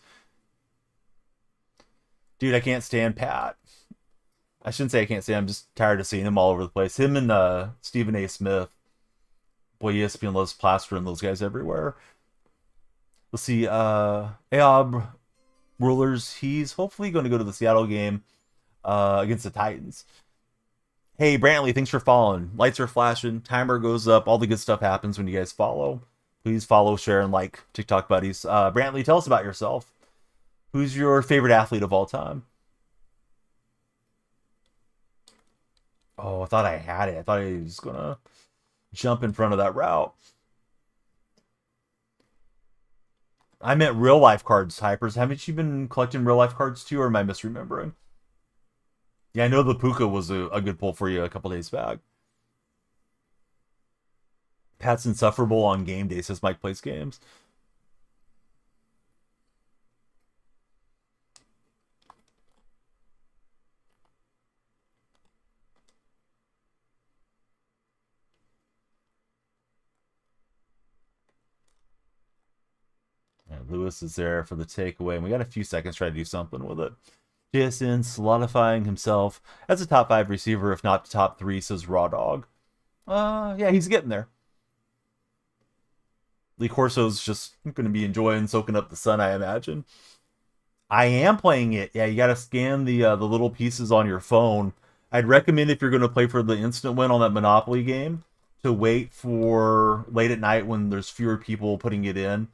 Dude, I can't stand Pat. I shouldn't say I can't stand. I'm just tired of seeing him all over the place. Him and Stephen A. Smith. Boy, ESPN loves plastering those guys everywhere. Let's see. Aob Rulers. He's hopefully going to go to the Seattle game against the Titans. Hey, Brantley, thanks for following. Lights are flashing. Timer goes up. All the good stuff happens when you guys follow. Please follow, share, and like TikTok buddies. Brantley, tell us about yourself. Who's your favorite athlete of all time? Oh, I thought I had it. I thought I was going to jump in front of that route. I meant real life cards, Hypers. Haven't you been collecting real life cards too, or am I misremembering? Yeah, I know the Puka was a good pull for you a couple days back. Pat's insufferable on game day, says Mike plays games. Lewis is there for the takeaway, and we got a few seconds to try to do something with it. JSN solidifying himself as a top 5 receiver, if not top 3, says Raw Dog. Yeah, he's getting there. Lee Corso's just going to be enjoying soaking up the sun, I imagine. I am playing it. Yeah, you got to scan the little pieces on your phone. I'd recommend if you're going to play for the instant win on that Monopoly game to wait for late at night when there's fewer people putting it in.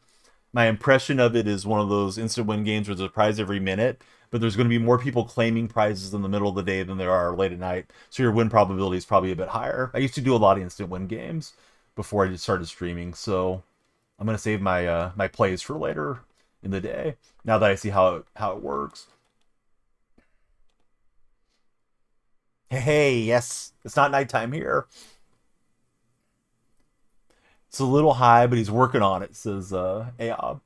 My impression of it is one of those instant win games where there's a prize every minute, but there's going to be more people claiming prizes in the middle of the day than there are late at night, so your win probability is probably a bit higher. I used to do a lot of instant win games before I just started streaming, so I'm going to save my my plays for later in the day, now that I see how it works. Hey, yes, it's not nighttime here. It's a little high, but he's working on it, says Aob.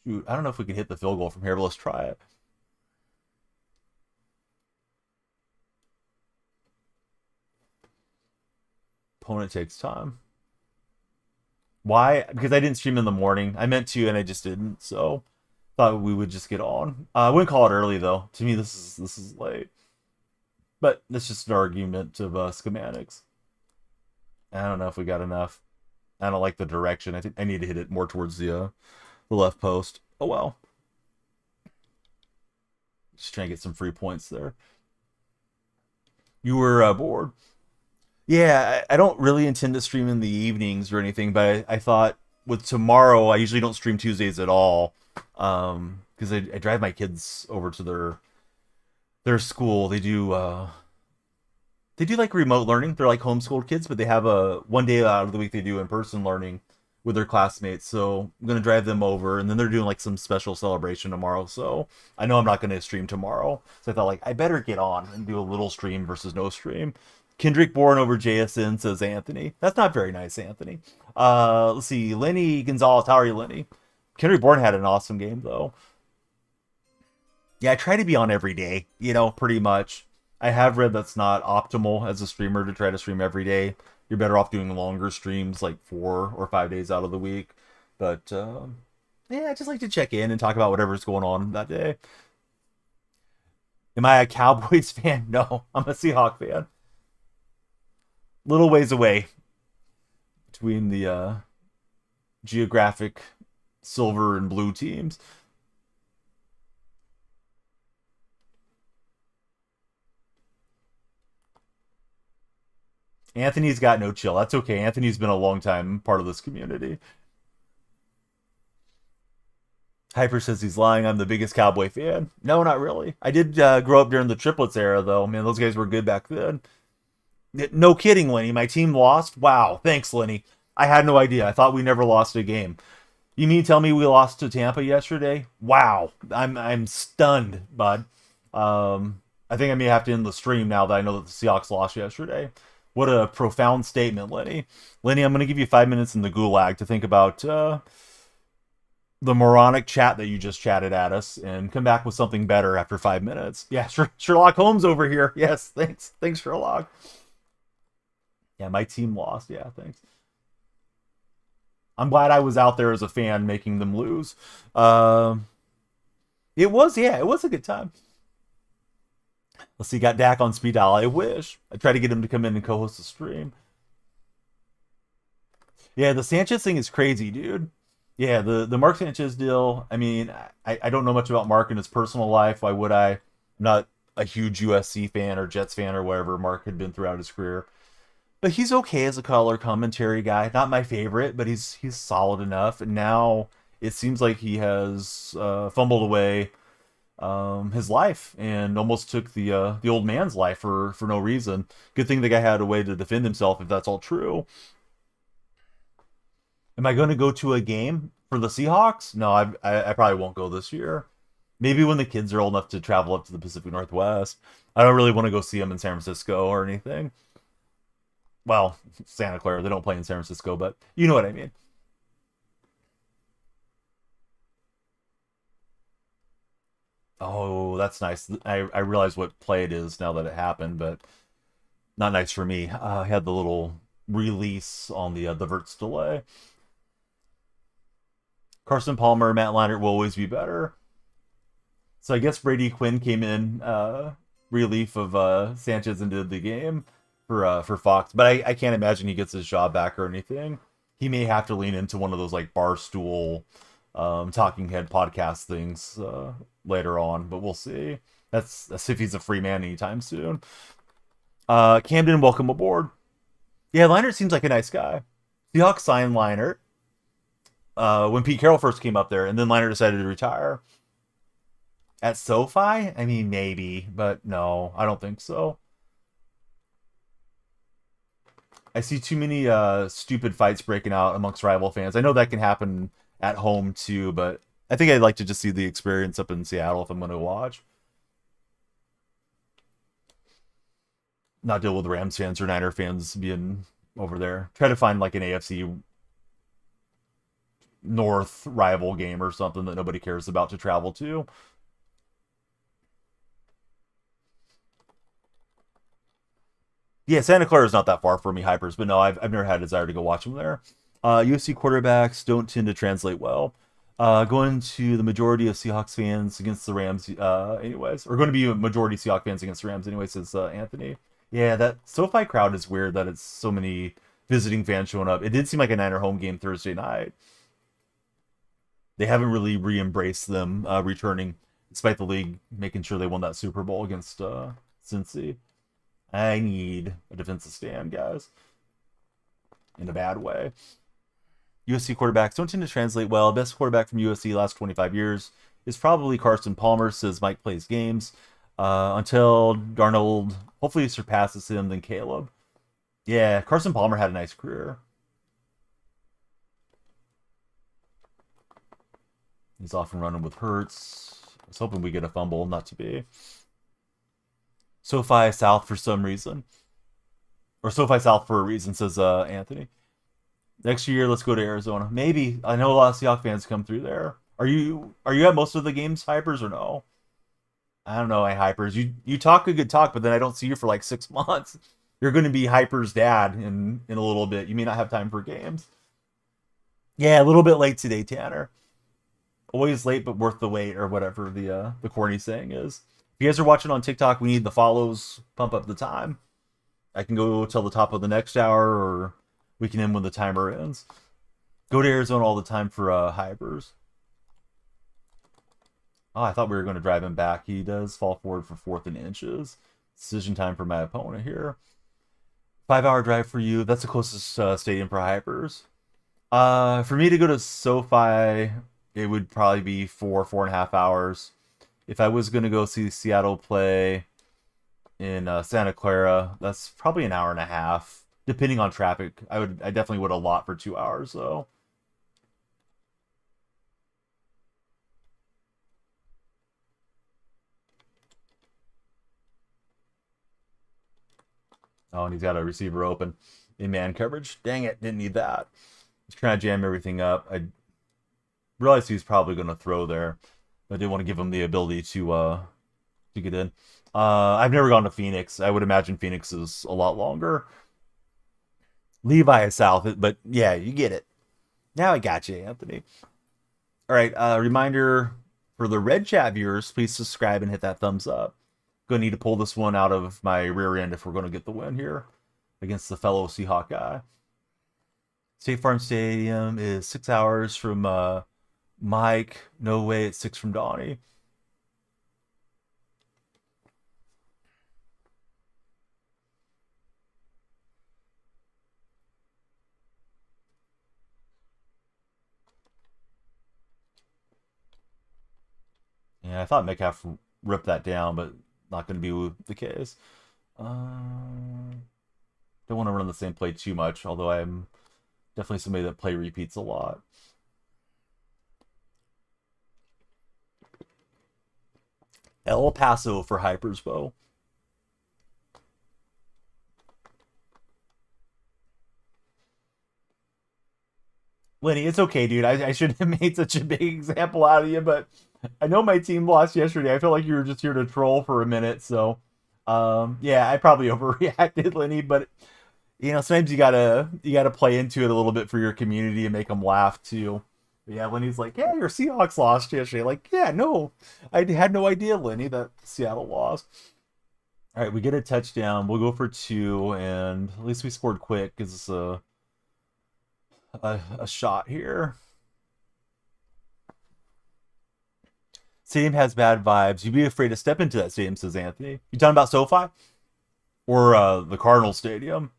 Shoot, I don't know if we can hit the field goal from here, but let's try it. Opponent takes time. Why? Because I didn't stream in the morning. I meant to, and I just didn't. So thought we would just get on. I wouldn't call it early though. To me, this is late. But that's just an argument of schematics. I don't know if we got enough. I don't like the direction. I think I need to hit it more towards the left post. Oh well. Just trying to get some free points there. You were bored. Yeah, I don't really intend to stream in the evenings or anything, but I thought with tomorrow, I usually don't stream Tuesdays at all, because I drive my kids over to their school. They do like remote learning. They're like homeschooled kids, but they have a one day out of the week they do in person learning with their classmates. So I'm gonna drive them over, and then they're doing like some special celebration tomorrow. So I know I'm not gonna stream tomorrow. So I thought like I better get on and do a little stream versus no stream. Kendrick Bourne over JSN, says Anthony. That's not very nice, Anthony. Let's see, Lenny Gonzalez. How are you, Lenny? Kendrick Bourne had an awesome game though. Yeah, I try to be on every day, pretty much. I have read that's not optimal as a streamer to try to stream every day. You're better off doing longer streams, like 4 or 5 days out of the week. But yeah, I just like to check in and talk about whatever's going on that day. Am I a Cowboys fan? No, I'm a Seahawk fan. Little ways away between the geographic silver and blue teams. Anthony's got no chill. That's okay. Anthony's been a long time part of this community. Hyper says he's lying. I'm the biggest Cowboy fan. No, not really. I did grow up during the triplets era, though. Man, those guys were good back then. No kidding, Lenny. My team lost. Wow, thanks, Lenny. I had no idea. I thought we never lost a game. You mean tell me we lost to Tampa yesterday? Wow, I'm stunned, bud. I think I may have to end the stream now that I know that the Seahawks lost yesterday. What a profound statement, Lenny. Lenny, I'm going to give you 5 minutes in the gulag to think about the moronic chat that you just chatted at us and come back with something better after 5 minutes. Yeah, Sherlock Holmes over here. Yes, thanks, Sherlock. Yeah, my team lost. Yeah, thanks. I'm glad I was out there as a fan making them lose. It was a good time. Let's see, got Dak on speed dial. I wish. I tried to get him to come in and co-host the stream. Yeah, the Sanchez thing is crazy, dude. Yeah, the Mark Sanchez deal. I mean, I don't know much about Mark in his personal life. Why would I? I'm not a huge USC fan or Jets fan or whatever Mark had been throughout his career. But he's okay as a color commentary guy. Not my favorite, but he's solid enough. And now it seems like he has fumbled away his life and almost took the old man's life for no reason. Good thing the guy had a way to defend himself if that's all true. Am I going to go to a game for the Seahawks? No, I probably won't go this year. Maybe when the kids are old enough to travel up to the Pacific Northwest. I don't really want to go see them in San Francisco or anything. Well, Santa Clara, they don't play in San Francisco, but you know what I mean. Oh, that's nice. I realize what play it is now that it happened, but not nice for me. I had the little release on the Verts delay. Carson Palmer, Matt Leinart will always be better. So I guess Brady Quinn came in relief of Sanchez and did the game for Fox, but I can't imagine he gets his job back or anything. He may have to lean into one of those like barstool talking head podcast things later on, but we'll see. That's if he's a free man anytime soon. Camden, welcome aboard. Yeah, Leinart seems like a nice guy. Seahawks signed Leinart when Pete Carroll first came up there, and then Leinart decided to retire. At SoFi? I mean, maybe, but no, I don't think so. I see too many stupid fights breaking out amongst rival fans. I know that can happen at home too, but I think I'd like to just see the experience up in Seattle if I'm going to watch. Not deal with Rams fans or Niner fans being over there. Try to find like an AFC North rival game or something that nobody cares about to travel to. Yeah, Santa Clara is not that far from me, Hypers, but no, I've never had a desire to go watch them there. UFC quarterbacks don't tend to translate well. Going to the majority of Seahawks fans against the Rams, anyways. Or going to be a majority Seahawks fans against the Rams, anyways, says Anthony. Yeah, that SoFi crowd is weird that it's so many visiting fans showing up. It did seem like a Niner home game Thursday night. They haven't really re-embraced them returning, despite the league making sure they won that Super Bowl against Cincy. I need a defensive stand, guys. In a bad way. USC quarterbacks don't tend to translate well. Best quarterback from USC last 25 years is probably Carson Palmer, says Mike Plays Games. Until Darnold hopefully surpasses him, then Caleb. Yeah, Carson Palmer had a nice career. He's off and running with Hurts. I was hoping we get a fumble, not to be. SoFi South for some reason. Or SoFi South for a reason, says Anthony. Next year, let's go to Arizona. Maybe. I know a lot of Seahawks fans come through there. Are you at most of the games, Hypers, or no? I don't know, Hypers. You talk a good talk, but then I don't see you for like 6 months. You're going to be Hyper's dad in a little bit. You may not have time for games. Yeah, a little bit late today, Tanner. Always late, but worth the wait, or whatever the corny saying is. If you guys are watching on TikTok, we need the follows. Pump up the time. I can go till the top of the next hour, or we can end when the timer ends. Go to Arizona all the time for Hypers. Oh, I thought we were going to drive him back. He does fall forward for 4th and inches. Decision time for my opponent here. 5-hour drive for you. That's the closest stadium for Hypers. For me to go to SoFi, it would probably be 4.5 hours. If I was going to go see Seattle play in Santa Clara, that's probably an hour and a half, depending on traffic. I definitely would allot for 2 hours though. Oh, and he's got a receiver open in man coverage. Dang it, didn't need that. He's trying to jam everything up. I realized he's probably going to throw there. I didn't want to give him the ability to get in. I've never gone to Phoenix. I would imagine Phoenix is a lot longer. Levi is south, but yeah, you get it. Now I got you, Anthony. All right, reminder for the Red Chat viewers, please subscribe and hit that thumbs up. Gonna need to pull this one out of my rear end if we're gonna get the win here against the fellow Seahawk guy. State Farm Stadium is 6 hours from Mike. No way, it's 6 from Donnie. Yeah, I thought Metcalf ripped that down, but not going to be the case. Don't want to run the same play too much, although I'm definitely somebody that play repeats a lot. El Paso for Hypersbow. Lenny, it's okay, dude. I shouldn't have made such a big example out of you, but I know my team lost yesterday. I felt like you were just here to troll for a minute, so yeah, I probably overreacted, Lenny, but sometimes you gotta play into it a little bit for your community and make them laugh too. But yeah, Lenny's like, yeah, your Seahawks lost yesterday. Like, yeah, no, I had no idea, Lenny, that Seattle lost. All right, we get a touchdown. We'll go for 2, and at least we scored quick because it's a shot here. Stadium has bad vibes. You'd be afraid to step into that stadium, says Anthony. You talking about SoFi or the Cardinal Stadium?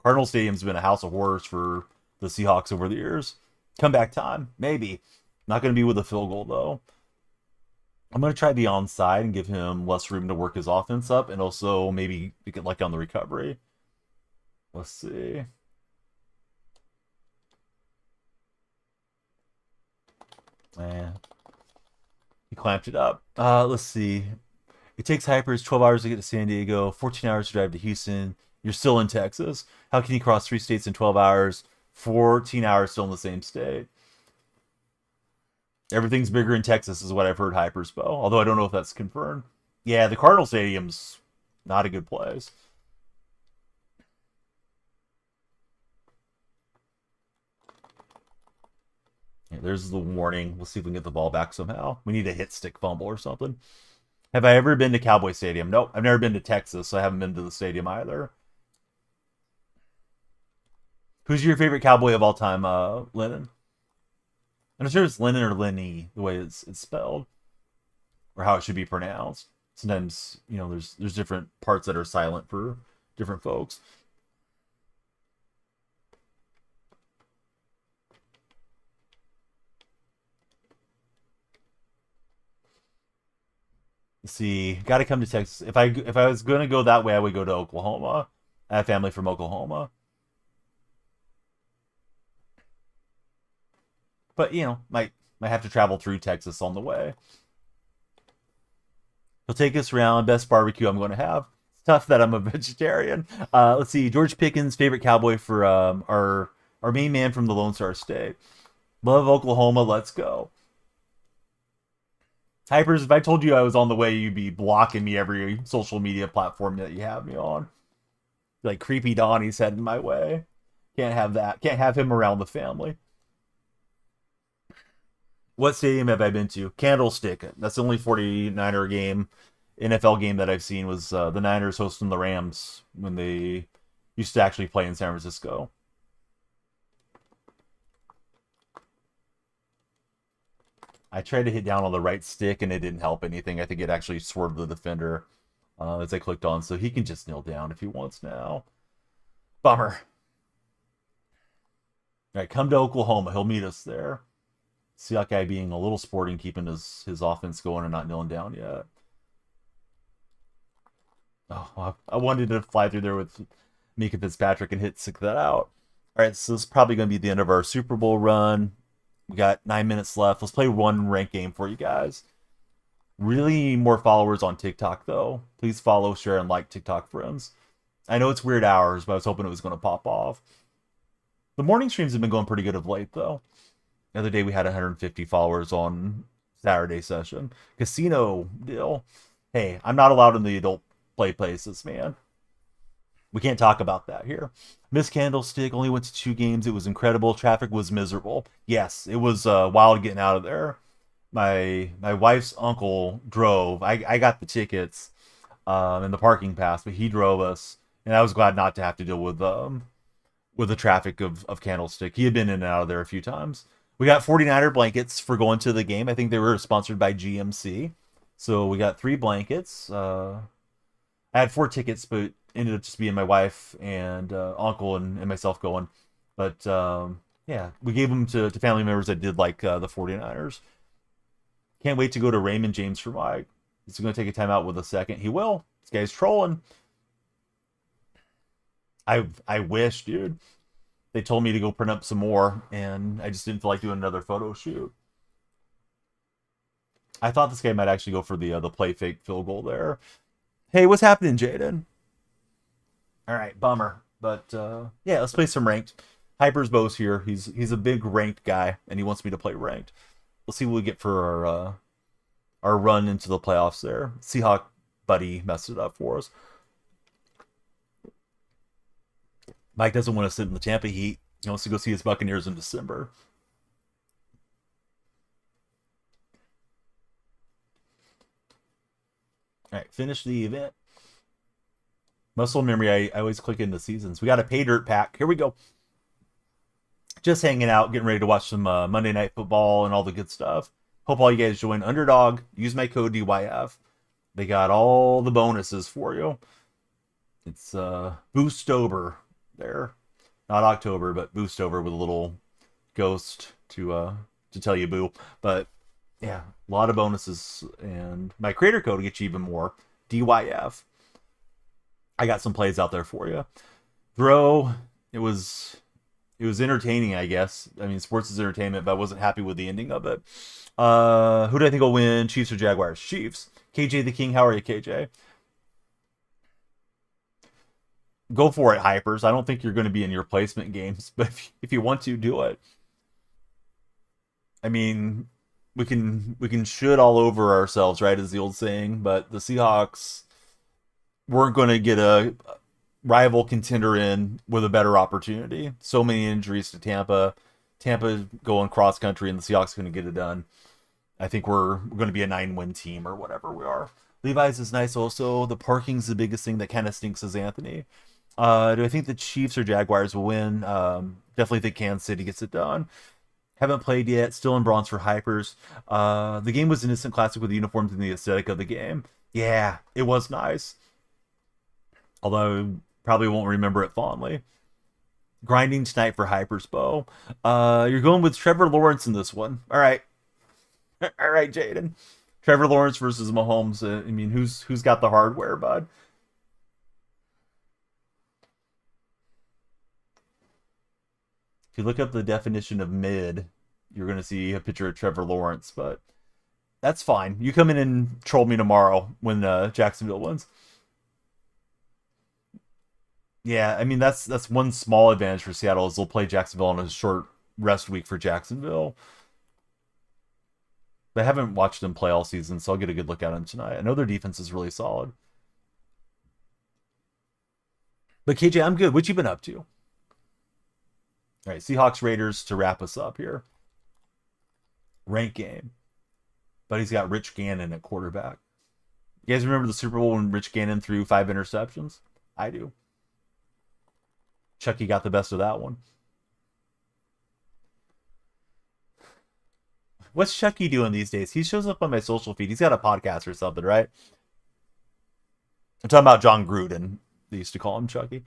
Cardinal Stadium's been a house of horrors for the Seahawks over the years. Comeback time, maybe. Not going to be with a field goal though. I'm going to try to be onside and give him less room to work his offense up, and also maybe get lucky on the recovery. Let's see. He clamped it up. Let's see. It takes Hypers 12 hours to get to San Diego, 14 hours to drive to Houston. You're still in Texas. How can you cross 3 states in 12 hours? 14 hours still in the same state. Everything's bigger in Texas is what I've heard Hyperspo, although I don't know if that's confirmed. Yeah, the Cardinal Stadium's not a good place. Yeah, there's the warning. We'll see if we can get the ball back somehow. We need a hit stick fumble or something. Have I ever been to Cowboy Stadium? Nope. I've never been to Texas, so I haven't been to the stadium either. Who's your favorite Cowboy of all time, Lennon? I'm not sure if it's Lennon or Lenny, the way it's spelled, or how it should be pronounced. sometimes, you know, there's different parts that are silent for different folks. Let's see, got to come to Texas. If I was gonna go that way, I would go to Oklahoma. I have family from Oklahoma, but you know, might have to travel through Texas on the way. He'll take us around. Best barbecue I'm going to have. It's tough that I'm a vegetarian. Let's see. George Pickens, favorite cowboy for our main man from the Lone Star State. Love Oklahoma. Let's go. Hypers, if I told you I was on the way, you'd be blocking me every social media platform that you have me on. Like creepy Donnie's heading my way. Can't have that. Can't have him around the family. What stadium have I been to? Candlestick. That's the only 49er game, NFL game that I've seen was the Niners hosting the Rams when they used to actually play in San Francisco. I tried to hit down on the right stick and it didn't help anything. I think it actually swerved the defender as I clicked on, so he can just kneel down if he wants now. Bummer. All right, come to Oklahoma. He'll meet us there. See that guy being a little sporting, keeping his offense going and not kneeling down yet. Oh, I wanted to fly through there with Mika Fitzpatrick and hit that out. All right, so this is probably going to be the end of our Super Bowl run. We got 9 minutes left. Let's play one ranked game for you guys. Really need more followers on TikTok, though. Please follow, share, and like TikTok friends. I know it's weird hours, but I was hoping it was going to pop off. The morning streams have been going pretty good of late, though. The other day we had 150 followers on Saturday session. Casino deal. Hey, I'm not allowed in the adult play places, man. We can't talk about that here. Miss Candlestick only went to 2 games. It was incredible. Traffic was miserable. Yes, it was wild getting out of there. My wife's uncle drove. I got the tickets and the parking pass, but he drove us, and I was glad not to have to deal with the traffic of Candlestick. He had been in and out of there a few times. We got 49er blankets for going to the game. I think they were sponsored by GMC. So we got 3 blankets. I had 4 tickets, but ended up just being my wife and uncle and myself going. But yeah, we gave them to family members that did like the 49ers. Can't wait to go to Raymond James for Mike. He's going to take a timeout with a second. He will. This guy's trolling. I wish, dude. They told me to go print up some more, and I just didn't feel like doing another photo shoot. I thought this guy might actually go for the play fake field goal there. Hey, what's happening, Jaden? All right, bummer. But yeah, let's play some ranked. Hyper's Bo's here. He's a big ranked guy, and he wants me to play ranked. Let's see what we get for our run into the playoffs there. Seahawk buddy messed it up for us. Mike doesn't want to sit in the Tampa Heat. He wants to go see his Buccaneers in December. All right, finish the event. Muscle memory, I always click into seasons. We got a pay dirt pack. Here we go. Just hanging out, getting ready to watch some Monday Night Football and all the good stuff. Hope all you guys join Underdog. Use my code DYF. They got all the bonuses for you. It's Boostober there. Not October, but Boostover with a little ghost to tell you boo. But yeah, a lot of bonuses. And my creator code gets you even more. DYF. I got some plays out there for you. Bro, it was entertaining, I guess. I mean, sports is entertainment, but I wasn't happy with the ending of it. Who do I think will win? Chiefs or Jaguars? Chiefs. KJ the King, how are you, KJ? Go for it, Hypers. I don't think you're going to be in your placement games, but if you want to, do it. I mean, we can should all over ourselves, right, is the old saying, but the Seahawks weren't going to get a rival contender in with a better opportunity. So many injuries to Tampa. Tampa going cross country, and the Seahawks going to get it done. I think we're going to be a 9-win team or whatever we are. Levi's is nice also. The parking's the biggest thing that kind of stinks, as Anthony. Do I think the Chiefs or Jaguars will win? Definitely think Kansas City gets it done. Haven't played yet. Still in bronze for Hypers. The game was an instant classic with the uniforms and the aesthetic of the game. Yeah, it was nice. Although I probably won't remember it fondly. Grinding tonight for Hyperspo. You're going with Trevor Lawrence in this one. All right. All right, Jaden. Trevor Lawrence versus Mahomes. I mean, who's got the hardware, bud? If you look up the definition of mid, you're going to see a picture of Trevor Lawrence, but that's fine. You come in and troll me tomorrow when Jacksonville wins. Yeah, I mean that's one small advantage for Seattle is they'll play Jacksonville on a short rest week for Jacksonville. But I haven't watched them play all season, so I'll get a good look at them tonight. I know their defense is really solid. But KJ, I'm good. What you been up to? All right, Seahawks Raiders to wrap us up here. Rank game. But he's got Rich Gannon at quarterback. You guys remember the Super Bowl when Rich Gannon threw 5 interceptions? I do. Chucky got the best of that one. What's Chucky doing these days? He shows up on my social feed. He's got a podcast or something, right? I'm talking about John Gruden. They used to call him Chucky.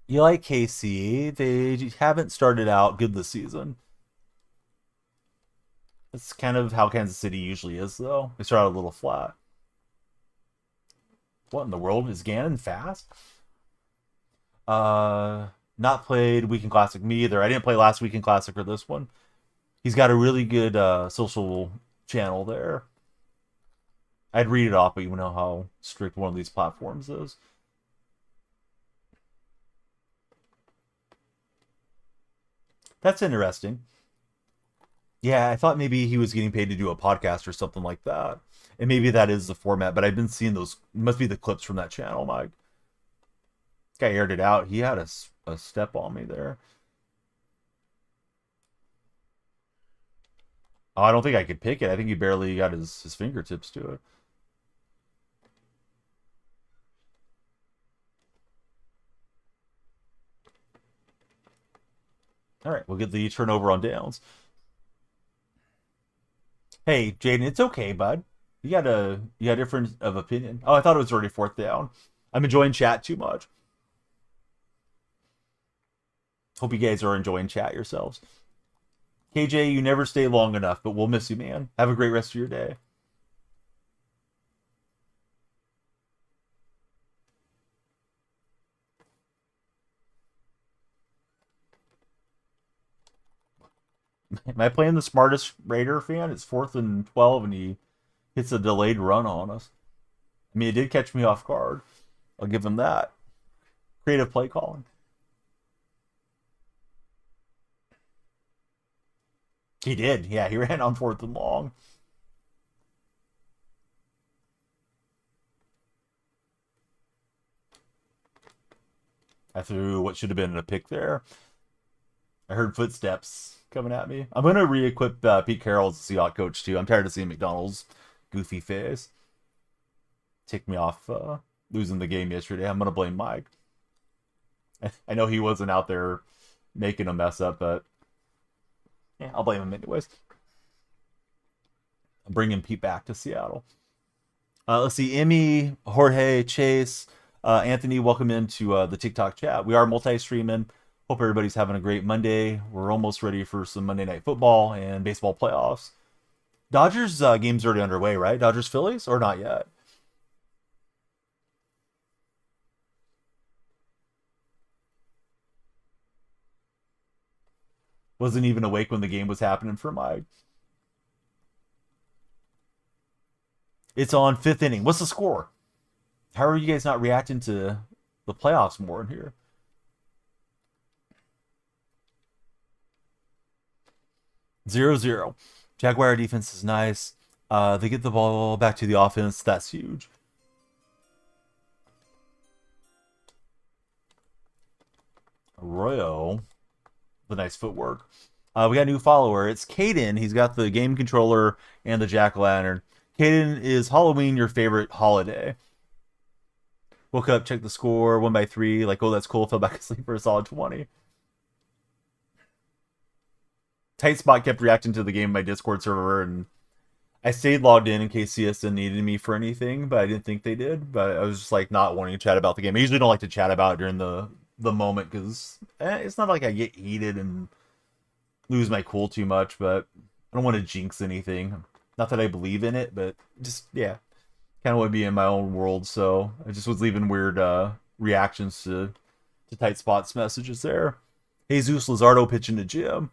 You like KC? They haven't started out good this season. That's kind of how Kansas City usually is, though. They start out a little flat. What in the world? Is Gannon fast? Not played Weekend Classic me either. I didn't play last Weekend Classic or this one. He's got a really good social channel there. I'd read it off, but you know how strict one of these platforms is. That's interesting. Yeah, I thought maybe he was getting paid to do a podcast or something like that. And maybe that is the format, but I've been seeing those. Must be the clips from that channel, Mike. This guy aired it out. He had a step on me there. Oh, I don't think I could pick it. I think he barely got his fingertips to it. All right, we'll get the turnover on downs. Hey, Jaden, it's okay, bud. You got a difference of opinion. Oh, I thought it was already 4th down. I'm enjoying chat too much. Hope you guys are enjoying chat yourselves. KJ, you never stay long enough, but we'll miss you, man. Have a great rest of your day. Am I playing the smartest Raider fan? It's 4th and 12, and he hits a delayed run on us. I mean, it did catch me off guard. I'll give him that. Creative play calling. He did. Yeah, he ran on 4th and long. I threw what should have been a pick there. I heard footsteps coming at me. I'm going to re-equip Pete Carroll as the Seahawks coach, too. I'm tired of seeing McDonald's goofy face. Take me off losing the game yesterday. I'm going to blame Mike. I know he wasn't out there making a mess up, but yeah, I'll blame him anyways. I'm bringing Pete back to Seattle. Let's see. Emmy, Jorge, Chase, Anthony, welcome into the TikTok chat. We are multi-streaming. Hope everybody's having a great Monday. We're almost ready for some Monday Night Football and baseball playoffs. Dodgers game's already underway, right? Dodgers Phillies or not yet? Wasn't even awake when the game was happening for Mike. It's on 5th inning. What's the score? How are you guys not reacting to the playoffs more in here? 0-0. Jaguar defense is nice. They get the ball back to the offense. That's huge. Arroyo, the nice footwork. We got a new follower. It's Caden. He's got the game controller and the jack-o'-lantern. Caden, is Halloween your favorite holiday? Woke up, checked the score, 1-3. Like, oh, that's cool. Fell back asleep for a solid 20. Tight Spot kept reacting to the game in my Discord server, and I stayed logged in case CSN needed me for anything, but I didn't think they did. But I was just like not wanting to chat about the game. I usually don't like to chat about it during the moment because it's not like I get heated and lose my cool too much. But I don't want to jinx anything. Not that I believe in it, but just yeah, kind of want to be in my own world. So I just was leaving weird reactions to tight spots messages there. Jesus Lizardo pitching to Jim.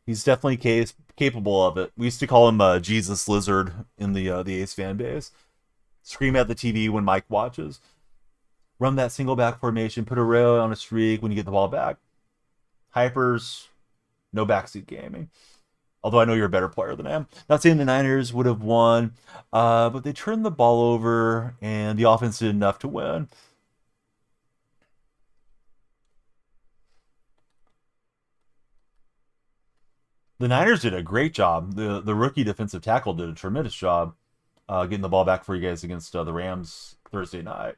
He's definitely capable of it. We used to call him Jesus Lizard in the Ace fan base. Scream at the TV when Mike watches. Run that single back formation. Put a rail on a streak when you get the ball back. Hypers, no backseat gaming. Although I know you're a better player than I am. Not saying the Niners would have won, but they turned the ball over and the offense did enough to win. The Niners did a great job. The rookie defensive tackle did a tremendous job getting the ball back for you guys against the Rams Thursday night.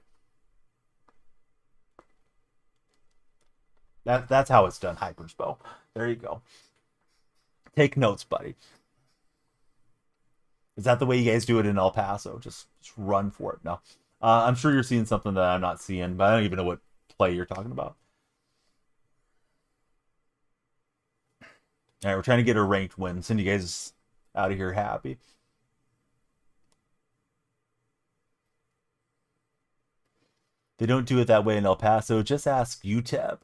That's how it's done, Hyperspo. There you go. Take notes, buddy. Is that the way you guys do it in El Paso? Just run for it. No, I'm sure you're seeing something that I'm not seeing, but I don't even know what play you're talking about. All right, we're trying to get a ranked win. Send you guys out of here happy. They don't do it that way in El Paso. Just ask UTEP.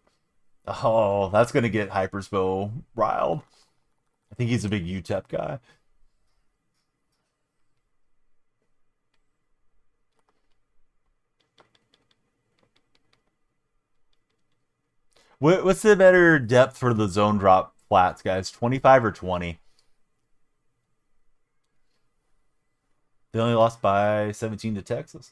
Oh, that's gonna get Hyperspo riled. I think he's a big UTEP guy. What's the better depth for the zone drop flats, guys? 25 or 20? They only lost by 17 to Texas.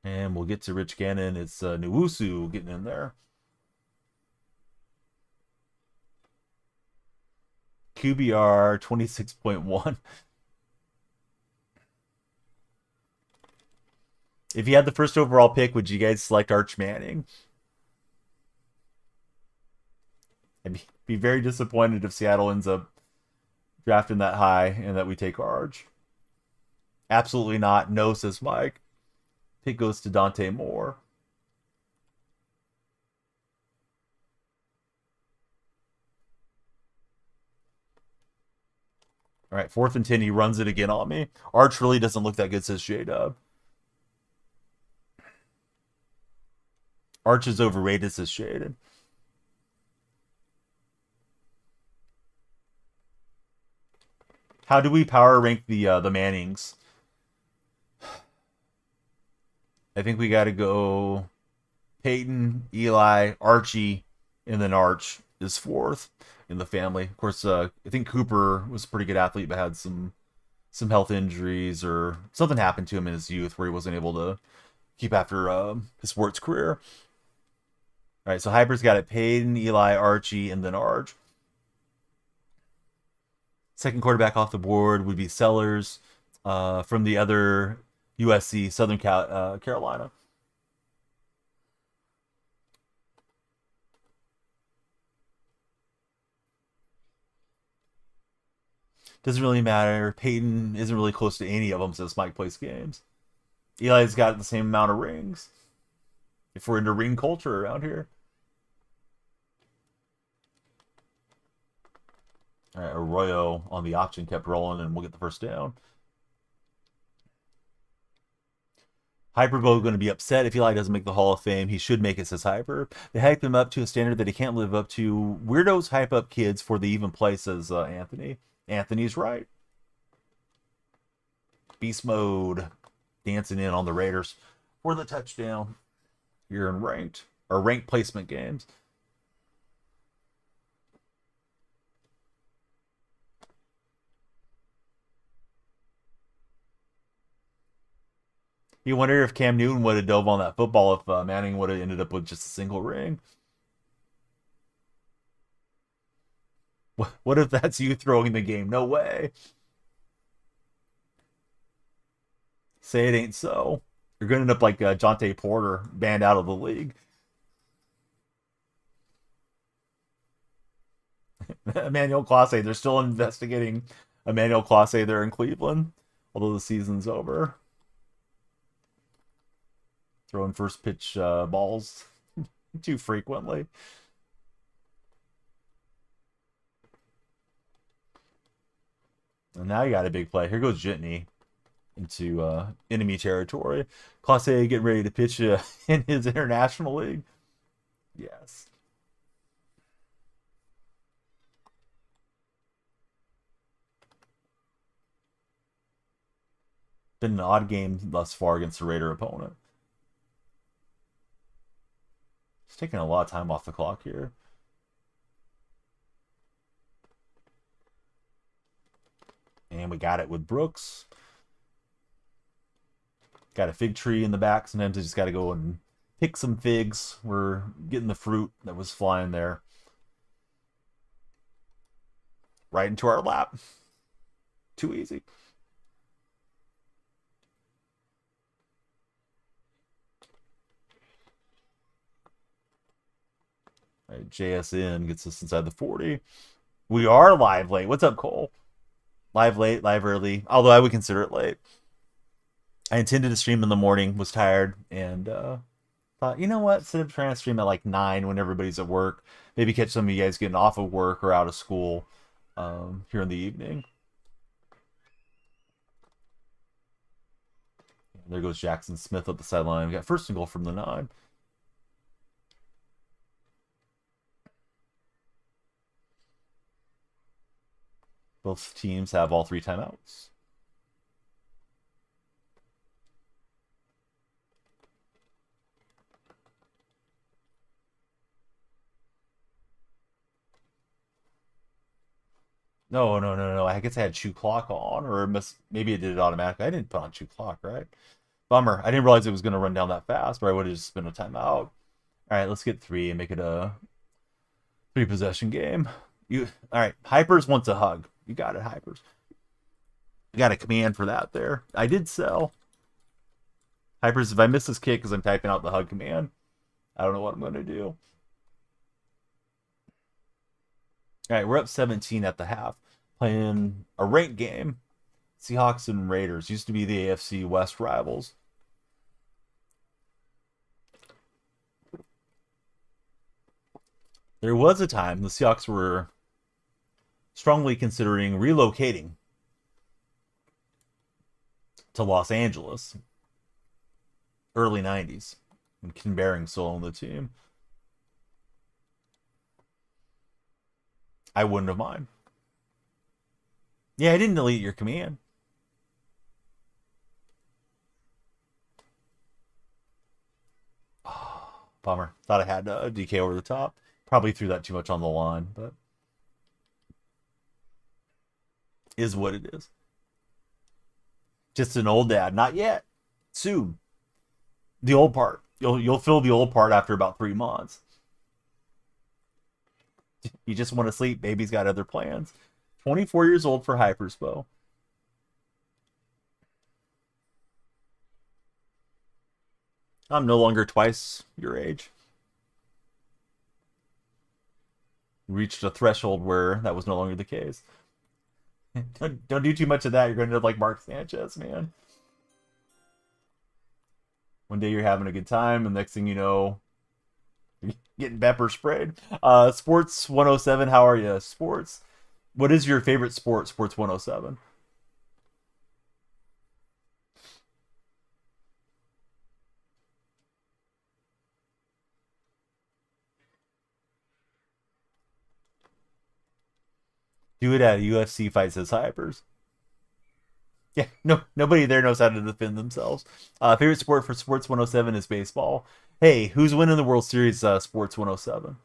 And we'll get to Rich Gannon. It's Nuwusu getting in there. QBR 26.1. If you had the first overall pick, would you guys select Arch Manning? I'd be very disappointed if Seattle ends up drafting that high and that we take Arch. Absolutely not. No, says Mike. Pick goes to Dante Moore. All right, 4th and 10. He runs it again on me. Arch really doesn't look that good, says J-Dub. Arch is overrated, says Shaded. How do we power rank the Mannings? I think we got to go Peyton, Eli, Archie, and then Arch is 4th in the family. Of course, I think Cooper was a pretty good athlete, but had some health injuries or something happened to him in his youth where he wasn't able to keep after his sports career. All right, so Hyper's got it: Peyton, Eli, Archie, and then Arch. Second quarterback off the board would be Sellers from the other USC, Southern Carolina. Doesn't really matter. Peyton isn't really close to any of them since Mike plays games. Eli's got the same amount of rings. If we're into ring culture around here. All right, Arroyo on the option kept rolling, and we'll get the first down. Hyperbo going to be upset if Eli doesn't make the Hall of Fame. He should make it, says Hyper. They hype him up to a standard that he can't live up to. Weirdos hype up kids for the even play, says Anthony. Anthony's right. Beast mode. Dancing in on the Raiders for the touchdown. You're in ranked placement games. You wonder if Cam Newton would have dove on that football if Manning would have ended up with just a single ring. What if that's you throwing the game? No way. Say it ain't so. You're going to end up like Jonte Porter, banned out of the league. Emmanuel Clase. They're still investigating Emmanuel Clase there in Cleveland, although the season's over. Throwing first pitch balls too frequently. And now you got a big play. Here goes Jitney into enemy territory. Clase getting ready to pitch in his international league. Yes. Been an odd game thus far against a Raider opponent. He's taking a lot of time off the clock here. And we got it with Brooks. Got a fig tree in the back. Sometimes you just got to go and pick some figs. We're getting the fruit that was flying there right into our lap. Too easy. All right, JSN gets us inside the 40. We are live late. What's up, Cole? Live late, live early. Although I would consider it late. I intended to stream in the morning, was tired, and thought, you know what? Instead of trying to stream at like 9 when everybody's at work, maybe catch some of you guys getting off of work or out of school here in the evening. And there goes Jackson Smith up the sideline. We got first and goal from the 9. Both teams have all 3 timeouts. No. I guess I had Chew Clock on, or maybe it did it automatically. I didn't put on Chew Clock, right? Bummer. I didn't realize it was going to run down that fast, or I would have just been a timeout. All right, let's get 3 and make it a 3-possession game. All right, Hypers wants a hug. You got it, Hypers. You got a command for that there. I did sell. Hypers, if I miss this kick because I'm typing out the hug command, I don't know what I'm going to do. All right, we're up 17 at the half. Playing a ranked game. Seahawks and Raiders used to be the AFC West rivals. There was a time the Seahawks were strongly considering relocating to Los Angeles. Early 90s. When Ken Behring still owned the team. I wouldn't have mind. Yeah, I didn't delete your command. Oh, bummer. Thought I had a DK over the top. Probably threw that too much on the line, but is what it is. Just an old dad. Not yet. Soon. The old part. You'll feel the old part after about 3 months. You just want to sleep. Baby's got other plans. 24 years old for Hyperspo. I'm no longer twice your age. Reached a threshold where that was no longer the case. Don't do too much of that. You're going to end up like Mark Sanchez, man. One day you're having a good time, and next thing you know, you're getting pepper sprayed. Sports 107, how are you? Sports. What is your favorite sport? Sports 107. Do it at a UFC fight, says Hypers. Yeah, nobody there knows how to defend themselves. Favorite sport for Sports 107 is baseball. Hey, who's winning the World Series? Sports 107,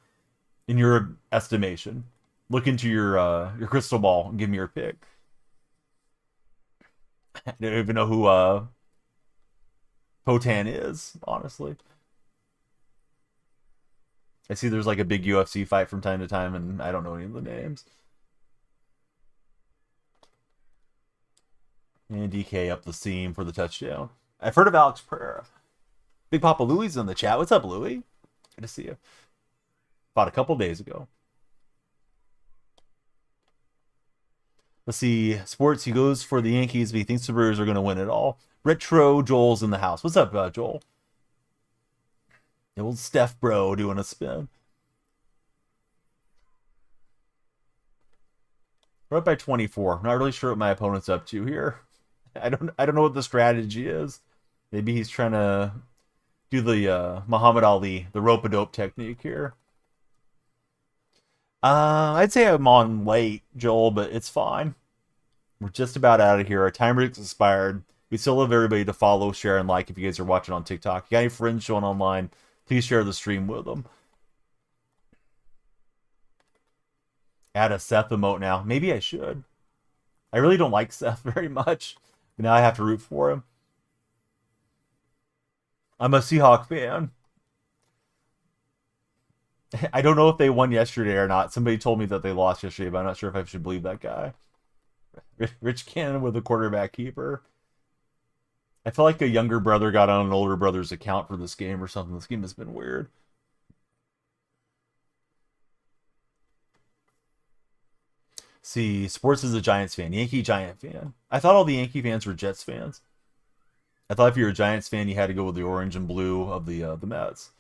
in your estimation. Look into your crystal ball and give me your pick. I don't even know who Potan is, honestly. I see there's like a big UFC fight from time to time, and I don't know any of the names. And DK up the seam for the touchdown. I've heard of Alex Pereira. Big Papa Louie's in the chat. What's up, Louie? Good to see you. About a couple days ago. Let's see. Sports, he goes for the Yankees, but he thinks the Brewers are going to win it all. Retro Joel's in the house. What's up, Joel? The old Steph bro doing a spin. We're up by 24. I'm not really sure what my opponent's up to here. I don't know what the strategy is. Maybe he's trying to do the Muhammad Ali, the rope-a-dope technique here. I'd say I'm on late, Joel, but it's fine. We're just about out of here. Our timer's expired. We still love everybody to follow, share, and like if you guys are watching on TikTok. You got any friends showing online, please share the stream with them. Add a Seth emote now. Maybe I should. I really don't like Seth very much. But now I have to root for him. I'm a Seahawk fan. I don't know if they won yesterday or not. Somebody told me that they lost yesterday, but I'm not sure if I should believe that guy. Rich Cannon with a quarterback keeper. I feel like a younger brother got on an older brother's account for this game or something. This game has been weird. See, Sports is a Giants fan. Yankee Giant fan. I thought all the Yankee fans were Jets fans. I thought if you were a Giants fan, you had to go with the orange and blue of the Mets.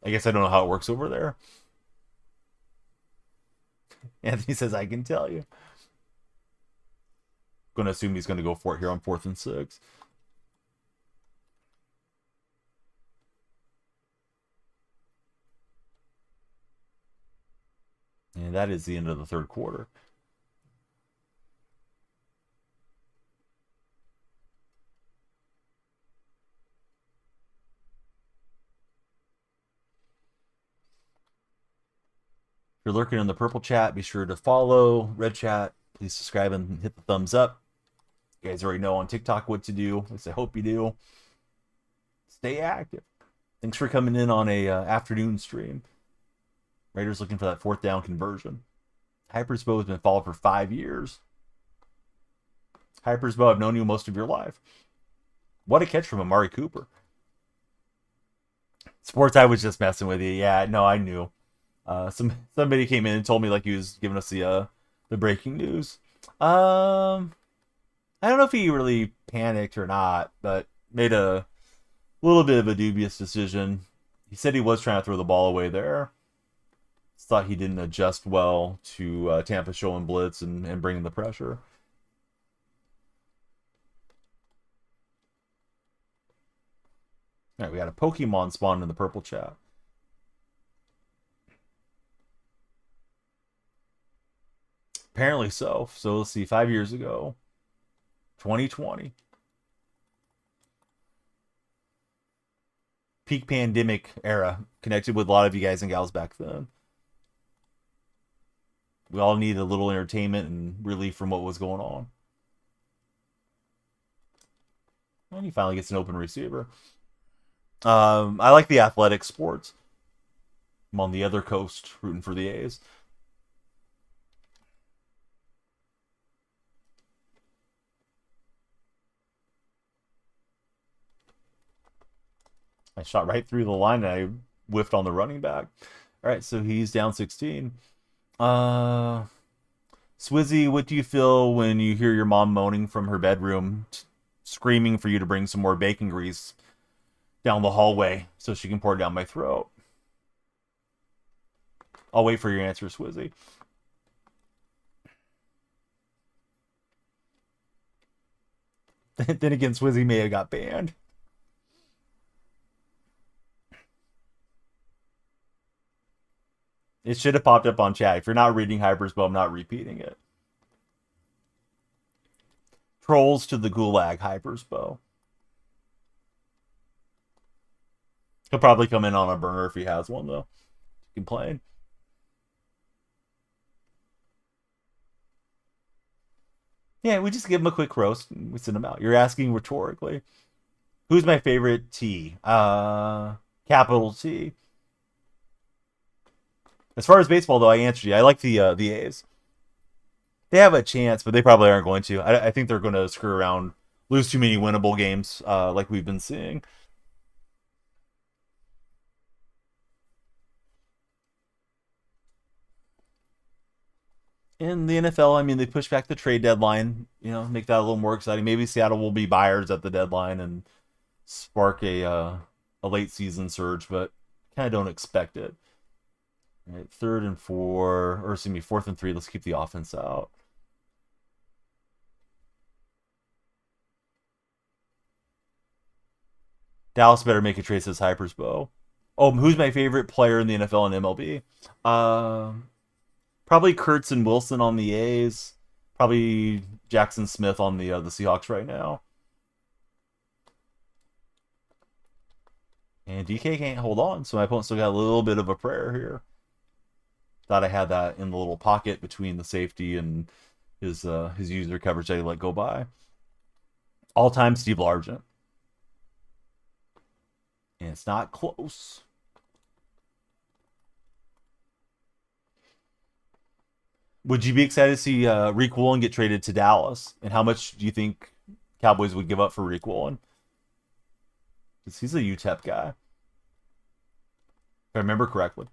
I guess I don't know how it works over there. Anthony says, I can tell you. Going to assume he's going to go for it here on 4th and 6. And that is the end of the third quarter. If you're lurking in the purple chat, be sure to follow. Red chat, please subscribe and hit the thumbs up. You guys already know on TikTok what to do. At least I hope you do. Stay active. Thanks for coming in on a afternoon stream. Raiders looking for that 4th down conversion. Hypersbo has been followed for 5 years. Hypersbo, I've known you most of your life. What a catch from Amari Cooper. Sports, I was just messing with you. Yeah, no, I knew. Somebody came in and told me like he was giving us the breaking news. I don't know if he really panicked or not, but made a little bit of a dubious decision. He said he was trying to throw the ball away there. Thought he didn't adjust well to Tampa showing blitz and bringing the pressure. All right, we got a Pokemon spawn in the purple chat. Apparently so. So let's see, 5 years ago, 2020. Peak pandemic era. Connected with a lot of you guys and gals back then. We all needed a little entertainment and relief from what was going on. And he finally gets an open receiver. I like the athletic sports. I'm on the other coast rooting for the A's. I shot right through the line and I whiffed on the running back. All right, so he's down 16. Swizzy, what do you feel when you hear your mom moaning from her bedroom, screaming for you to bring some more bacon grease down the hallway so she can pour it down my throat? I'll wait for your answer, Swizzy. Then again, Swizzy may have got banned. It should have popped up on chat. If you're not reading Hypersbo, I'm not repeating it. Trolls to the gulag, Hypersbo. He'll probably come in on a burner if he has one, though. Complain. Yeah, we just give him a quick roast and we send him out. You're asking rhetorically. Who's my favorite T? Capital T. As far as baseball, though, I answered you. I like the A's. They have a chance, but they probably aren't going to. I think they're going to screw around, lose too many winnable games, like we've been seeing. In the NFL, I mean, they push back the trade deadline, make that a little more exciting. Maybe Seattle will be buyers at the deadline and spark a late season surge, but kind of don't expect it. All right, 3rd and 4, or excuse me, 4th and 3. Let's keep the offense out. Dallas better make a trade, says Hypersbow. Oh, who's my favorite player in the NFL and MLB? Probably Kurtz and Wilson on the A's. Probably Jackson Smith on the Seahawks right now. And DK can't hold on, so my opponent still got a little bit of a prayer here. Thought I had that in the little pocket between the safety and his user coverage that he let go by. All-time Steve Largent. And it's not close. Would you be excited to see Reek Woolen get traded to Dallas? And how much do you think Cowboys would give up for Reek Woolen? Because he's a UTEP guy, if I remember correctly.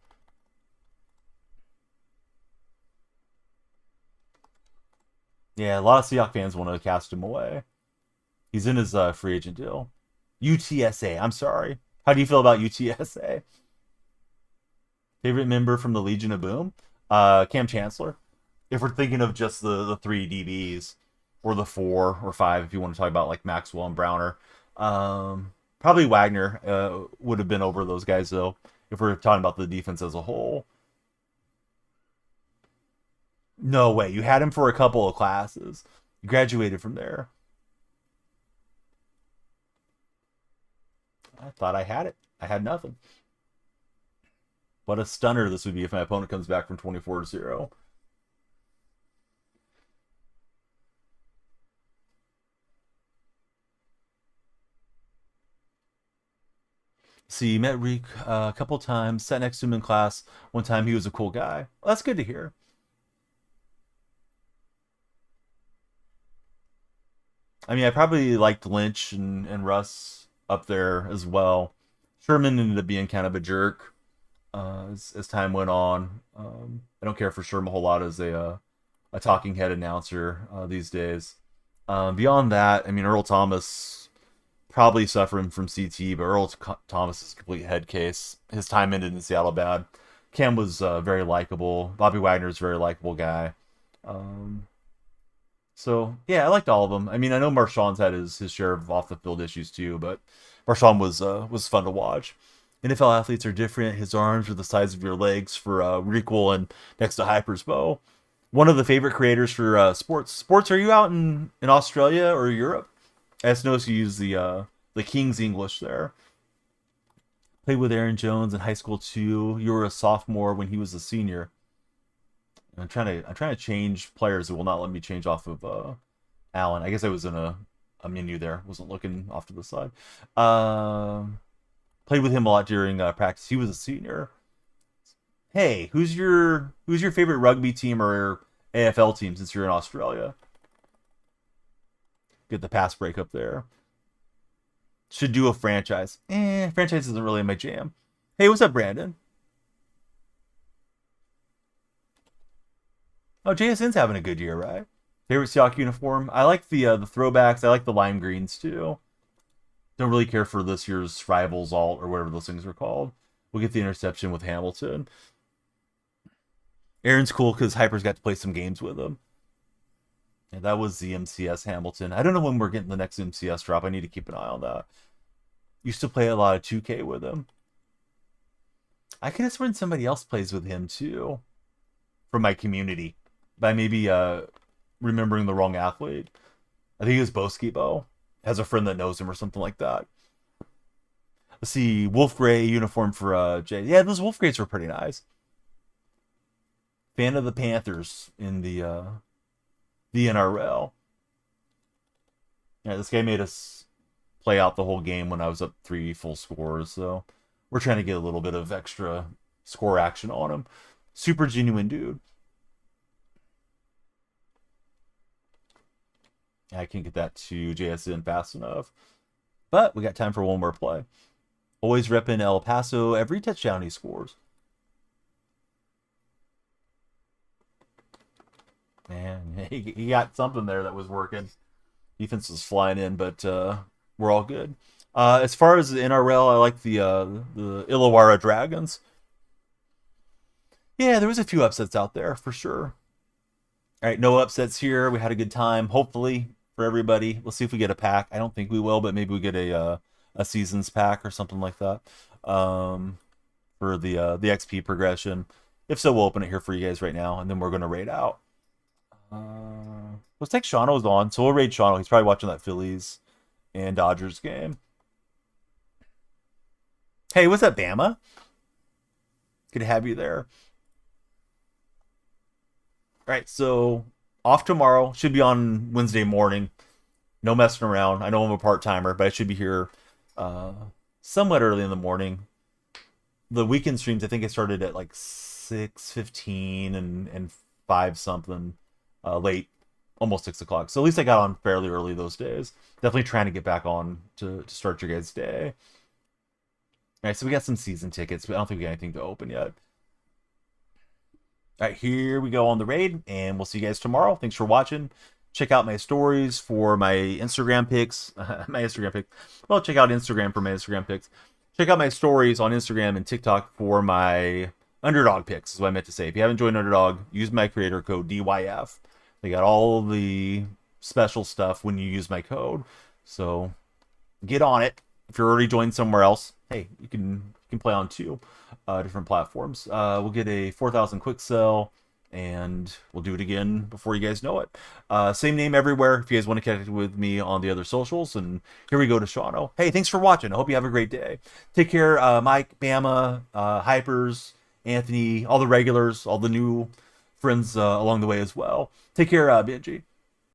Yeah, a lot of Seahawks fans want to cast him away. He's in his free agent deal. UTSA. I'm sorry. How do you feel about UTSA? Favorite member from the Legion of Boom? Cam Chancellor. If we're thinking of just the 3 DBs, or the 4 or 5, if you want to talk about like Maxwell and Browner. Probably Wagner would have been over those guys, though, if we're talking about the defense as a whole. No way. You had him for a couple of classes. You graduated from there. I thought I had it. I had nothing. What a stunner this would be if my opponent comes back from 24-0. See, met Reek a couple times, sat next to him in class. One time he was a cool guy. Well, that's good to hear. I mean, I probably liked Lynch and Russ up there as well. Sherman ended up being kind of a jerk as time went on. I don't care for Sherman a whole lot as a talking head announcer these days. Beyond that, I mean, Earl Thomas probably suffering from CT, but Thomas is a complete head case. His time ended in Seattle bad. Cam was very likable. Bobby Wagner is a very likable guy. Um, so yeah, I liked all of them. I mean, I know Marshawn's had his share of off the field issues too, but Marshawn was fun to watch. NFL athletes are different. His arms are the size of your legs for Requel and next to Hyper's bow. One of the favorite creators for sports. Sports, are you out in Australia or Europe? I just noticed you use the King's English there. Played with Aaron Jones in high school too. You were a sophomore when he was a senior. I'm trying to change players that will not let me change off of Allen. I guess I was in a menu there. Wasn't looking off to the side. Played with him a lot during practice. He was a senior. Hey, who's your favorite rugby team or AFL team since you're in Australia? Get the pass break up there. Should do a franchise. Franchise isn't really my jam. Hey, what's up, Brandon? Oh, JSN's having a good year, right? Favorite Seahawks uniform? I like the throwbacks. I like the lime greens too. Don't really care for this year's rivals alt or whatever those things are called. We'll get the interception with Hamilton. Aaron's cool because Hyper's got to play some games with him. And that was the MCS Hamilton. I don't know when we're getting the next MCS drop. I need to keep an eye on that. Used to play a lot of 2K with him. I could have sworn somebody else plays with him too. From my community. By maybe remembering the wrong athlete. I think it was Boskibo. Has a friend that knows him or something like that. Let's see. Wolf Gray uniform for Jay. Yeah, those Wolf Grays were pretty nice. Fan of the Panthers in the NRL. Yeah, this guy made us play out the whole game when I was up 3 full scores, so we're trying to get a little bit of extra score action on him. Super genuine dude. I can't get that to JSN fast enough. But we got time for one more play. Always repping El Paso every touchdown he scores. Man, he got something there that was working. Defense was flying in, but we're all good. As far as the NRL, I like the Illawarra Dragons. Yeah, there was a few upsets out there for sure. All right, no upsets here. We had a good time, hopefully for everybody. We'll see if we get a pack. I don't think we will, but maybe we get a seasons pack or something like that for the XP progression. If so, we'll open it here for you guys right now, and then we're gonna raid out. Let's take Shauno's on, so we'll raid Shauno. He's probably watching that Phillies and Dodgers game. Hey, what's up, Bama? Good to have you there. All right, so off tomorrow. Should be on Wednesday morning. No messing around. I know I'm a part timer, but I should be here uh, somewhat early in the morning. The weekend streams, I think I started at like 6:15 and 5 something late, almost 6 o'clock. So at least I got on fairly early those days. Definitely trying to get back on to start your guys' day. All right, so we got some season tickets, but I don't think we got anything to open yet. All right, here we go on the raid, and we'll see you guys tomorrow. Thanks for watching. Check out my stories for my Instagram pics. My Instagram pics. Well, check out Instagram for my Instagram pics. Check out my stories on Instagram and TikTok for my Underdog picks, is what I meant to say. If you haven't joined Underdog, use my creator code DYF. They got all the special stuff when you use my code. So get on it. If you're already joined somewhere else, hey, you can play on two different platforms. We'll get a 4,000 quick sell, and we'll do it again before you guys know it. Same name everywhere if you guys want to connect with me on the other socials. And here we go to Shauno. Hey, thanks for watching. I hope you have a great day. Take care, Mike, Bama, Hypers, Anthony, all the regulars, all the new friends along the way as well. Take care, Benji.